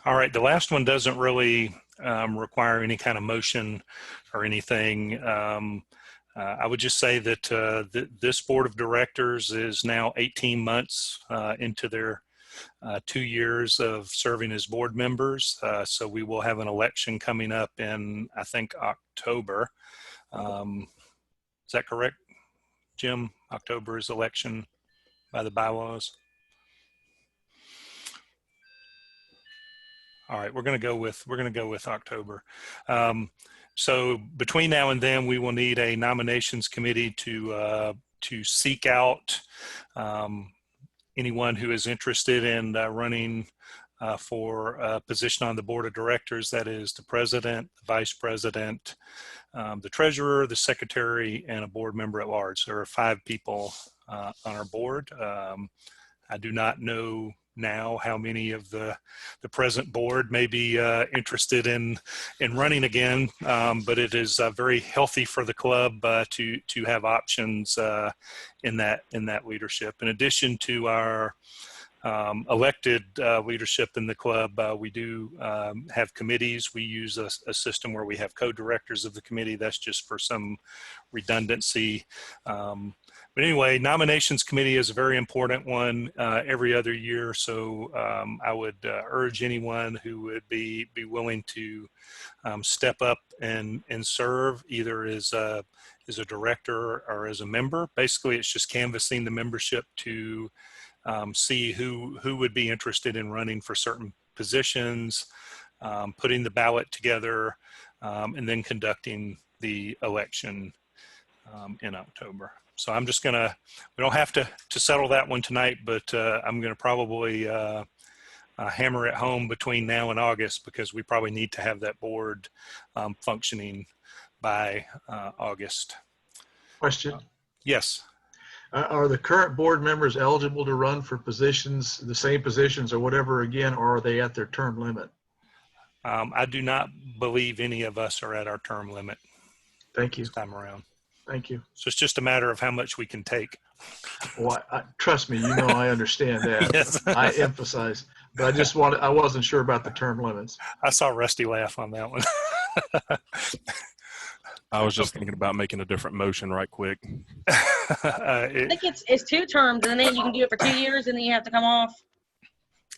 All right. The last one doesn't really require any kind of motion or anything. I would just say that this board of directors is now 18 months into their 2 years of serving as board members. So we will have an election coming up in, I think, October. Is that correct, Jim? October is election by the bylaws. All right, we're going to go with October. So between now and then, we will need a nominations committee to seek out anyone who is interested in running for a position on the board of directors. That is the president, the vice president, the treasurer, the secretary, and a board member at large. There are 5 people on our board. I do not know now how many of the present board may be interested in running again, but it is very healthy for the club to have options in that leadership. In addition to our elected leadership in the club, we do have committees. We use a system where we have co-directors of the committee. That's just for some redundancy. But anyway, nominations committee is a very important one every other year. So I would urge anyone who would be willing to step up and serve either as a director or as a member. Basically, it's just canvassing the membership to see who would be interested in running for certain positions, putting the ballot together, and then conducting the election in October. So I'm just gonna, we don't have to settle that one tonight, but I'm gonna probably hammer it home between now and August, because we probably need to have that board functioning by August. Question. Yes. Are the current board members eligible to run for positions, the same positions or whatever again, or are they at their term limit? I do not believe any of us are at our term limit. Thank you. This time around. Thank you. So it's just a matter of how much we can take. Well, trust me, you know I understand that. Yes. I emphasize, but I wasn't sure about the term limits. I saw Rusty laugh on that one. I was just thinking about making a different motion right quick. I think it's 2 terms, and then you can do it for 2 years, and then you have to come off.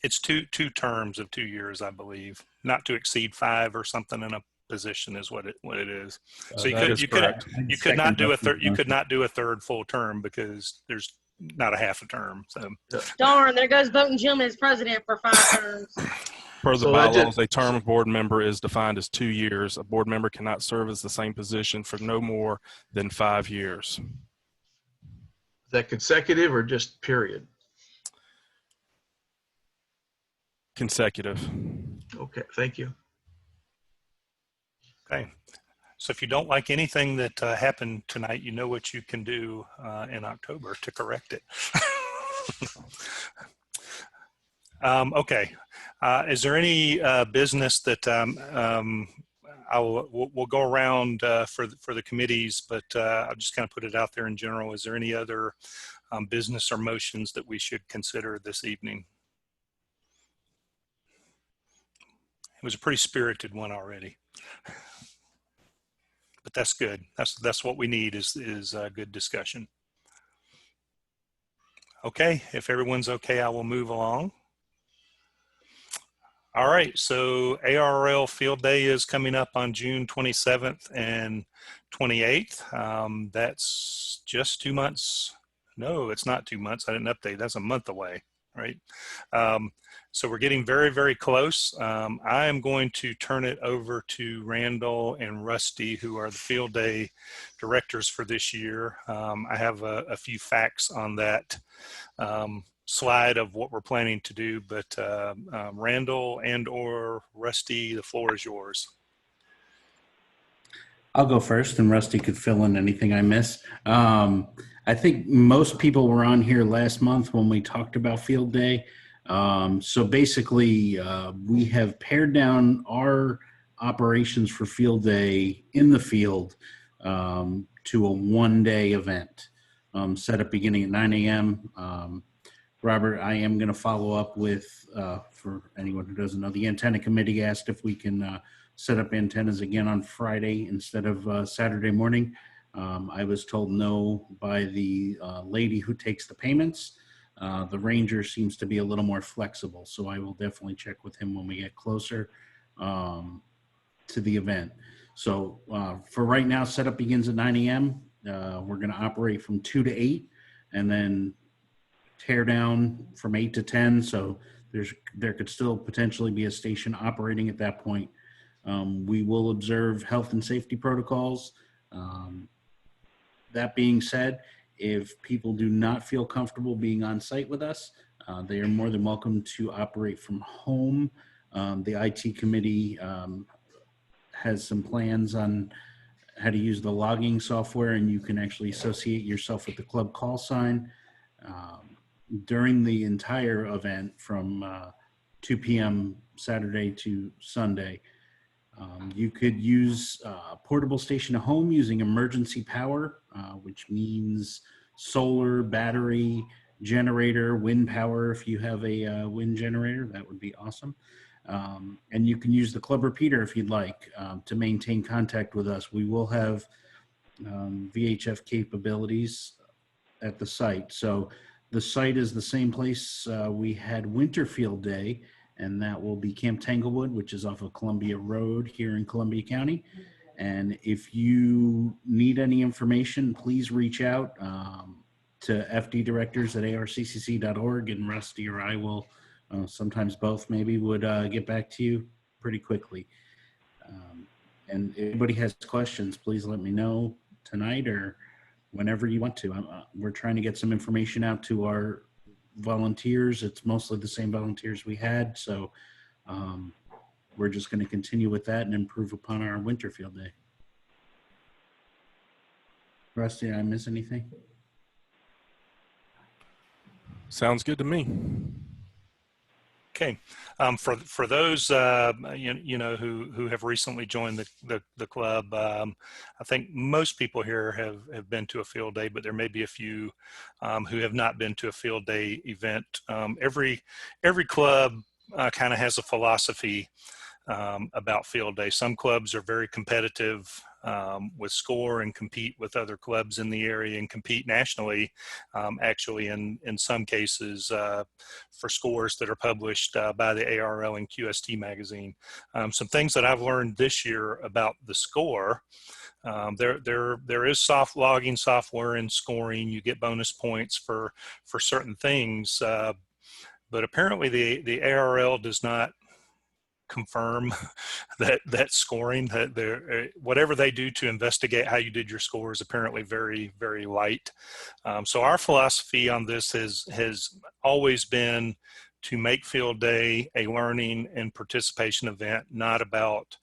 It's two terms of 2 years, I believe. Not to exceed 5 or something in a position is what it is. So you could not do a third full term because there's not a half a term. So Darn, there goes voting Jim as president for 5 terms. Per the bylaws, a term of board member is defined as 2 years. A board member cannot serve as the same position for no more than 5 years. Is that consecutive or just period? Consecutive. Okay, thank you. Okay. So if you don't like anything that happened tonight, you know what you can do in October to correct it. Okay. Is there any business that we'll go around for the committees, but I'll just kind of put it out there in general. Is there any other business or motions that we should consider this evening? It was a pretty spirited one already, but that's good. That's what we need is a good discussion. Okay, if everyone's okay, I will move along. All right, so ARRL Field Day is coming up on June 27th and 28th. That's just 2 months. No, it's not 2 months. I didn't update. That's a month away, right? So we're getting very, very close. I am going to turn it over to Randall and Rusty, who are the Field Day directors for this year. I have a few facts on that slide of what we're planning to do, but Randall and or Rusty, the floor is yours. I'll go first, and Rusty could fill in anything I miss. I think most people were on here last month when we talked about Field Day. So basically, we have pared down our operations for Field Day in the field to a one-day event, set up beginning at 9 a.m. Robert, I am going to follow up with, for anyone who doesn't know, the antenna committee asked if we can set up antennas again on Friday instead of Saturday morning. I was told no by the lady who takes the payments. The ranger seems to be a little more flexible, so I will definitely check with him when we get closer to the event. So for right now, setup begins at 9 a.m. We're going to operate from 2 to 8, and then tear down from 8 to 10. So there could still potentially be a station operating at that point. We will observe health and safety protocols. That being said, if people do not feel comfortable being on site with us, they are more than welcome to operate from home. The IT committee has some plans on how to use the logging software, and you can actually associate yourself with the club call sign. during the entire event from 2 p.m. Saturday to Sunday. You could use portable station at home using emergency power, which means solar, battery, generator, wind power. If you have a wind generator, that would be awesome. And you can use the club repeater if you'd like to maintain contact with us. We will have VHF capabilities at the site. So the site is the same place we had Winterfield Day, and that will be Camp Tanglewood, which is off of Columbia Road here in Columbia County. And if you need any information, please reach out to fddirectors@arccc.org, and Rusty or I will, sometimes both maybe, would get back to you pretty quickly. And if anybody has questions, please let me know tonight or whenever you want to. We're trying to get some information out to our volunteers. It's mostly the same volunteers we had, so we're just going to continue with that and improve upon our Winterfield Day. Rusty, did I miss anything? Sounds good to me. Okay, for those who have recently joined the club, I think most people here have been to a field day, but there may be a few who have not been to a field day event. Every club kind of has a philosophy about field day. Some clubs are very competitive with score and compete with other clubs in the area and compete nationally, actually in some cases for scores that are published by the ARL and QST magazine. Some things that I've learned this year about the score: there is soft logging software in scoring. You get bonus points for certain things, but apparently the ARL does not confirm that scoring, that whatever they do to investigate how you did your score is apparently very, very light. So our philosophy on this has always been to make field day a learning and participation event, not about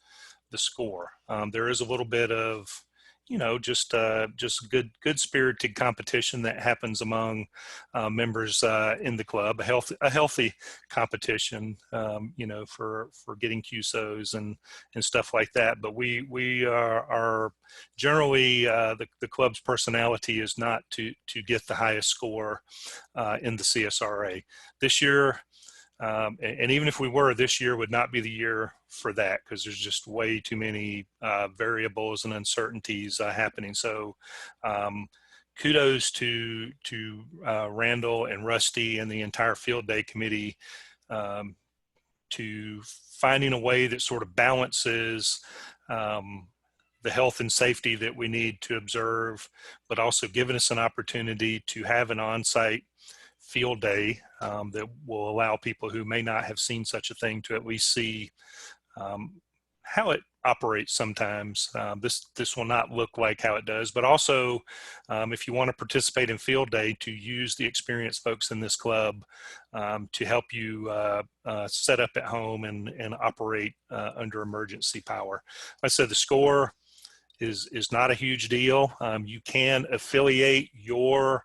the score. There is a little bit of just good spirited competition that happens among members in the club, a healthy competition, for getting QSOs and stuff like that. But we are generally, the club's personality is not to get the highest score in the CSRA. This year, and even if we were, this year would not be the year for that, because there's just way too many variables and uncertainties happening. So kudos to Randall and Rusty and the entire field day committee to finding a way that sort of balances the health and safety that we need to observe, but also giving us an opportunity to have an on-site field day that will allow people who may not have seen such a thing to at least see how it operates sometimes. This will not look like how it does, but also if you want to participate in field day, to use the experienced folks in this club to help you set up at home and operate under emergency power. Like I said, the score is not a huge deal. You can affiliate your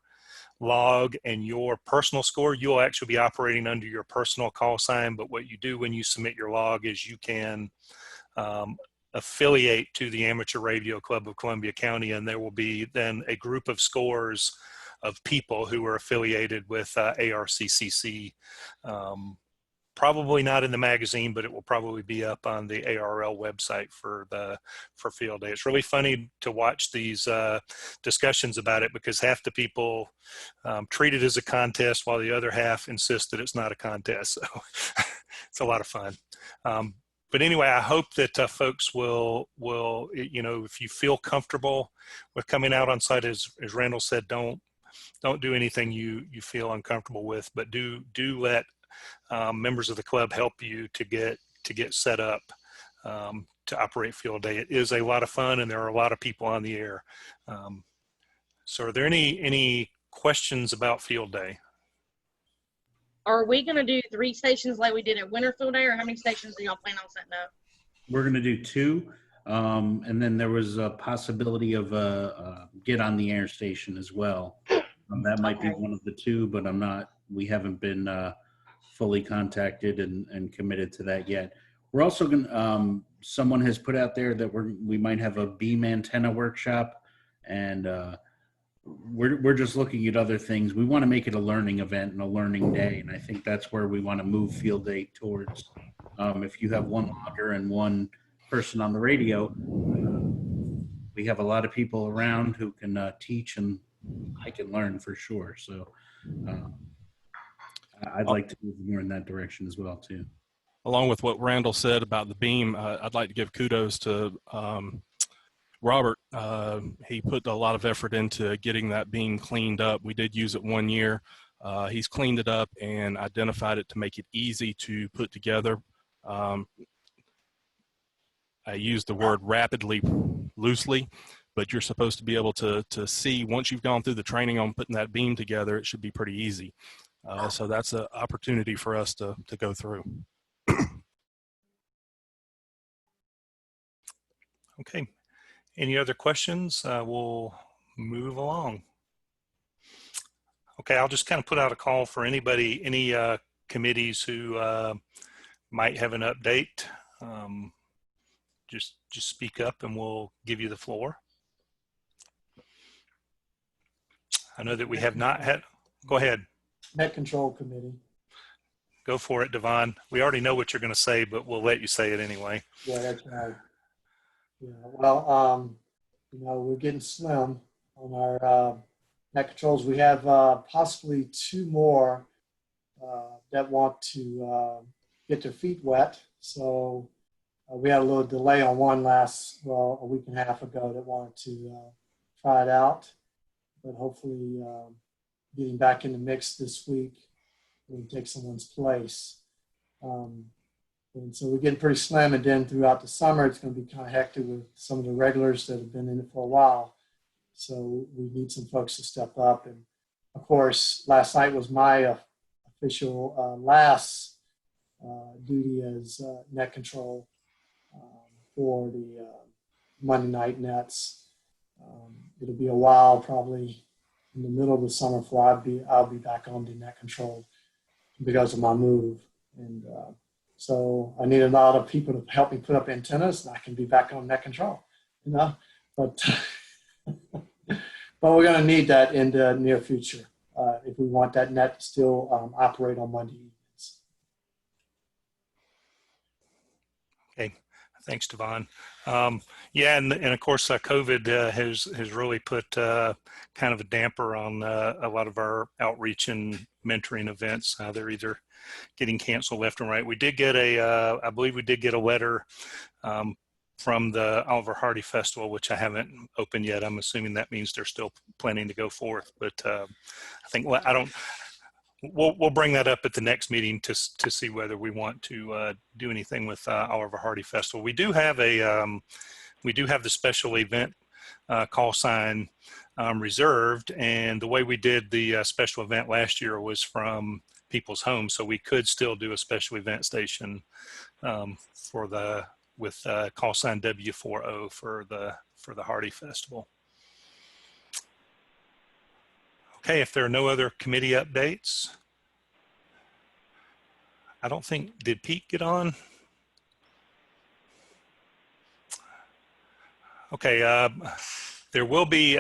log and your personal score. You'll actually be operating under your personal call sign, but what you do when you submit your log is you can affiliate to the Amateur Radio Club of Columbia County, and there will be then a group of scores of people who are affiliated with ARCCC. Probably not in the magazine, but it will probably be up on the ARL website for field day. It's really funny to watch these discussions about it, because half the people treat it as a contest while the other half insist that it's not a contest. So it's a lot of fun. But anyway, I hope that folks will, if you feel comfortable with coming out on site, as Randall said, don't do anything you feel uncomfortable with, but do let members of the club help you to get set up to operate field day. It is a lot of fun, and there are a lot of people on the air. So are there any questions about field day? Are we going to do 3 stations like we did at Winterfield Day, or how many stations do y'all plan on setting up? We're going to do 2. And then there was a possibility of a get on the air station as well. That might be Okay. one of the two, but we haven't been fully contacted and committed to that yet. We're also going to, someone has put out there that we might have a beam antenna workshop, and we're just looking at other things. We want to make it a learning event and a learning day, and I think that's where we want to move field day towards. If you have one logger and one person on the radio, we have a lot of people around who can teach, and I can learn for sure. So I'd like to move more in that direction as well too. Along with what Randall said about the beam, I'd like to give kudos to Robert. He put a lot of effort into getting that beam cleaned up. We did use it 1 year. He's cleaned it up and identified it to make it easy to put together. I use the word rapidly loosely, but you're supposed to be able to see once you've gone through the training on putting that beam together, it should be pretty easy. So that's an opportunity for us to go through. Okay. Any other questions? We'll move along. Okay, I'll just kind of put out a call for anybody, any committees who might have an update. Just speak up and we'll give you the floor. I know that we have not had, go ahead. Net Control Committee. Go for it, Devon. We already know what you're going to say, but we'll let you say it anyway. Yeah, that's right. Yeah, well, we're getting slim on our net controls. We have possibly 2 more that want to get their feet wet. So we had a little delay on one a week and a half ago that wanted to try it out. But hopefully getting back in the mix this week, we can take someone's place. And so we're getting pretty slim, and then throughout the summer, it's going to be kind of hectic with some of the regulars that have been in it for a while. So we need some folks to step up. And of course, last night was my official last duty as net control for the Monday night nets. It'll be a while, probably in the middle of the summer, before I'll be back on the net control because of my move. And so I need a lot of people to help me put up antennas, and I can be back on net control, But but we're going to need that in the near future if we want that net to still operate on Monday evenings. Okay, thanks, Devon. Yeah, and of course, COVID has really put kind of a damper on a lot of our outreach and mentoring events. They're either getting canceled left and right. We did get I believe we did get a letter from the Oliver Hardy Festival, which I haven't opened yet. I'm assuming that means they're still planning to go forth, but I think we'll bring that up at the next meeting to see whether we want to do anything with Oliver Hardy Festival. We do have the special event call sign reserved, and the way we did the special event last year was from people's homes, so we could still do a special event station with call sign W40 for the Hardy Festival. Okay, if there are no other committee updates, I don't think, did Pete get on? Okay, there will be,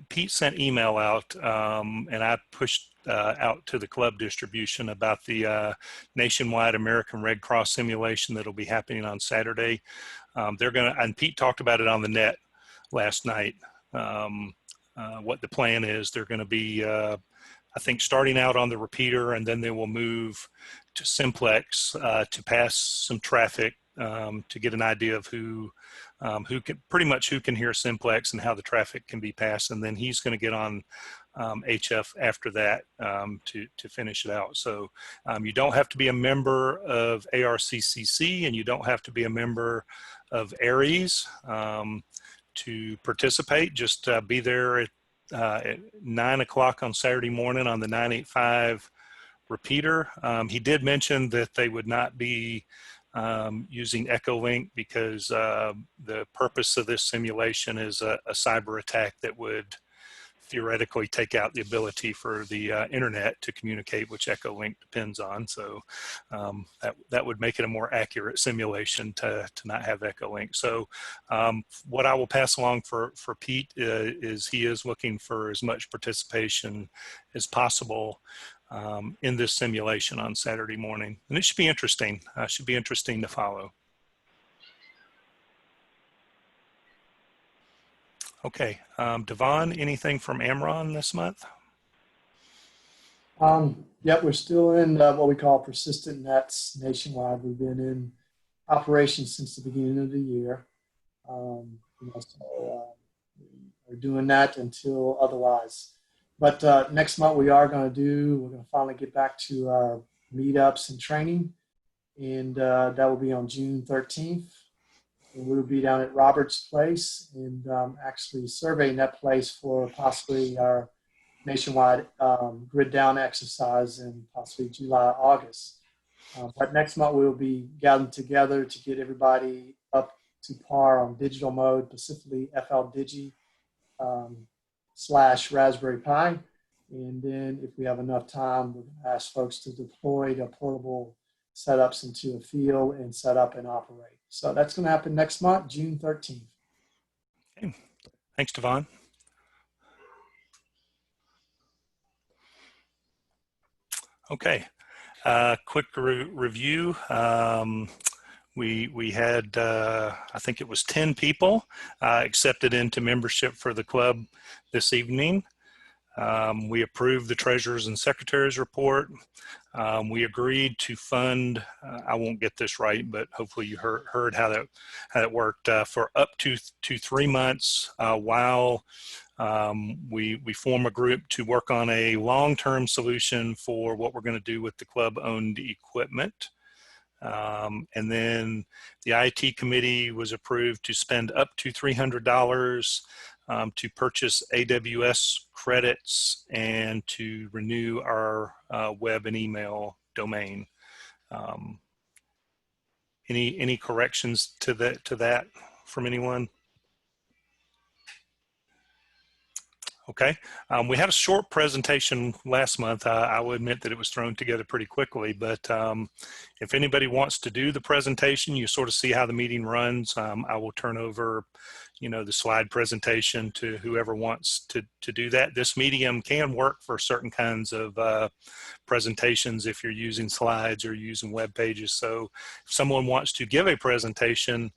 Pete sent email out and I pushed out to the club distribution about the nationwide American Red Cross simulation that'll be happening on Saturday. And Pete talked about it on the net last night. What the plan is, they're going to be, I think, starting out on the repeater, and then they will move to simplex to pass some traffic to get an idea of who can hear simplex and how the traffic can be passed, and then he's going to get on HF after that to finish it out. So you don't have to be a member of ARCCC, and you don't have to be a member of ARES to participate. Just be there at 9 o'clock on Saturday morning on the 985 repeater. He did mention that they would not be using Echolink because the purpose of this simulation is a cyber attack that would theoretically take out the ability for the internet to communicate, which Echolink depends on. So that would make it a more accurate simulation to not have Echolink. So what I will pass along for Pete is he is looking for as much participation as possible in this simulation on Saturday morning. And it should be interesting. Should be interesting to follow. Okay, Devon, anything from Amron this month? Yep, we're still in what we call persistent nets nationwide. We've been in operation since the beginning of the year. So we're doing that until otherwise. But next month we're going to finally get back to our meetups and training. And that will be on June 13th. And we'll be down at Roberts Place and actually surveying that place for possibly our nationwide grid down exercise in possibly July, August. But next month we'll be gathering together to get everybody up to par on digital mode, specifically FLDigi / Raspberry Pi. And then if we have enough time, we're going to ask folks to deploy the portable setups into a field and set up and operate. So that's going to happen next month, June 13th. Okay. Thanks, Devon. Okay, quick review. We had, I think it was 10 people accepted into membership for the club this evening. We approved the treasurer's and secretary's report. We agreed to fund, I won't get this right, but hopefully you heard how that worked, for up to 3 months while we form a group to work on a long-term solution for what we're going to do with the club-owned equipment. And then the IT committee was approved to spend up to $300 to purchase AWS credits and to renew our web and email domain. Any corrections to that from anyone? Okay, we had a short presentation last month. I will admit that it was thrown together pretty quickly, but if anybody wants to do the presentation, you sort of see how the meeting runs. I will turn over, the slide presentation to whoever wants to do that. This medium can work for certain kinds of presentations if you're using slides or using web pages. So if someone wants to give a presentation,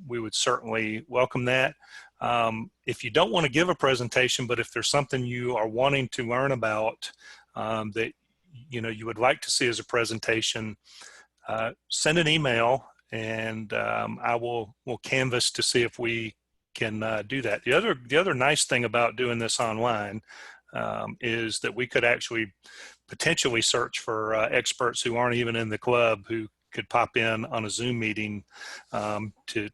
we would certainly welcome that. If you don't want to give a presentation, but if there's something you are wanting to learn about that you would like to see as a presentation, send an email and we'll canvass to see if we can do that. The other nice thing about doing this online is that we could actually potentially search for experts who aren't even in the club who could pop in on a Zoom meeting to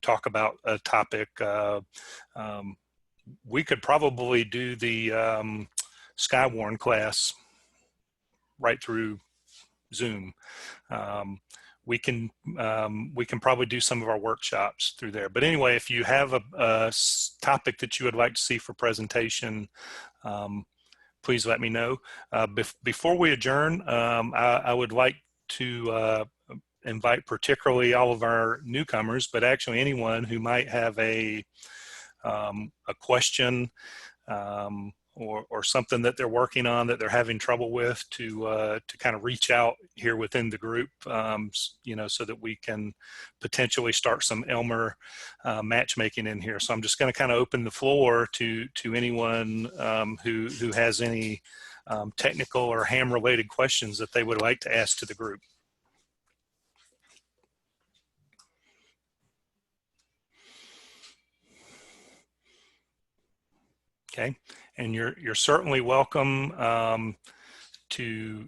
talk about a topic. We could probably do the Skywarn class right through Zoom. We can probably do some of our workshops through there. But anyway, if you have a topic that you would like to see for presentation, please let me know. Before we adjourn, I would like to invite particularly all of our newcomers, but actually anyone who might have a question or something that they're working on that they're having trouble with to kind of reach out here within the group, so that we can potentially start some Elmer matchmaking in here. So I'm just going to kind of open the floor to anyone who has any technical or ham related questions that they would like to ask to the group. Okay, and you're certainly welcome to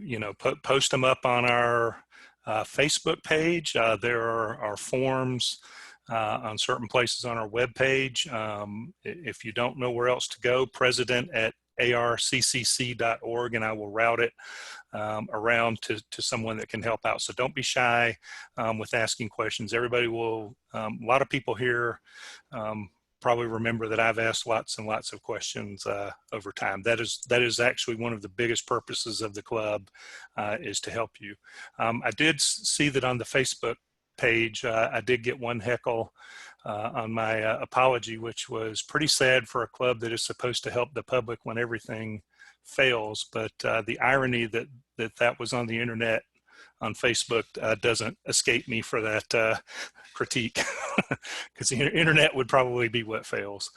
post them up on our Facebook page. There are forms on certain places on our webpage. If you don't know where else to go, president@arccc.org, and I will route it around to someone that can help out. So don't be shy with asking questions. Everybody will. A lot of people here probably remember that I've asked lots and lots of questions over time. That is actually one of the biggest purposes of the club, is to help you. I did see that on the Facebook page, I did get one heckle on my apology, which was pretty sad for a club that is supposed to help the public when everything fails. But the irony that was on the internet on Facebook doesn't escape me for that critique, because the internet would probably be what fails.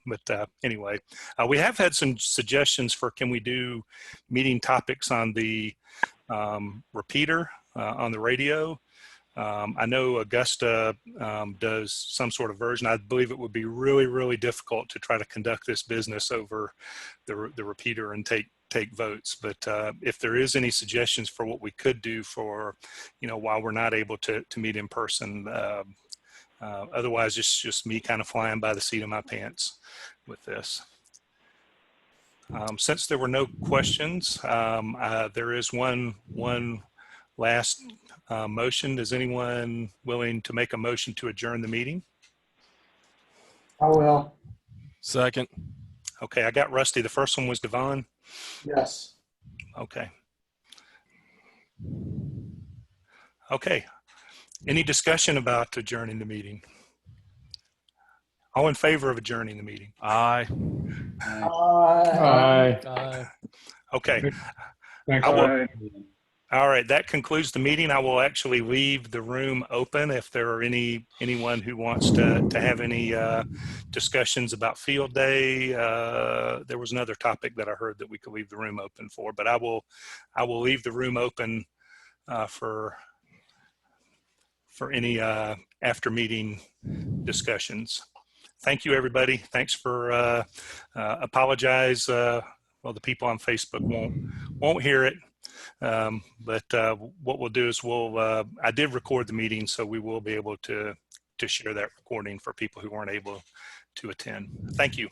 But anyway, we have had some suggestions for, can we do meeting topics on the repeater on the radio? I know Augusta does some sort of version. I believe it would be really, really difficult to try to conduct this business over the repeater and take votes. But if there is any suggestions for what we could do for, while we're not able to meet in person, otherwise it's just me kind of flying by the seat of my pants with this. Since there were no questions, there is one last motion. Is anyone willing to make a motion to adjourn the meeting? I will. Second. Okay, I got Rusty. The first one was Devon. Yes. Okay. Okay. Any discussion about adjourning the meeting? All in favor of adjourning the meeting? Aye. Aye. Okay. Thanks. All right, that concludes the meeting. I will actually leave the room open if there are anyone who wants to have any discussions about field day. There was another topic that I heard that we could leave the room open for, but I will leave the room open for any after meeting discussions. Thank you, everybody. Thanks for apologize. Well, the people on Facebook won't hear it. But what we'll do is I did record the meeting, so we will be able to share that recording for people who weren't able to attend. Thank you.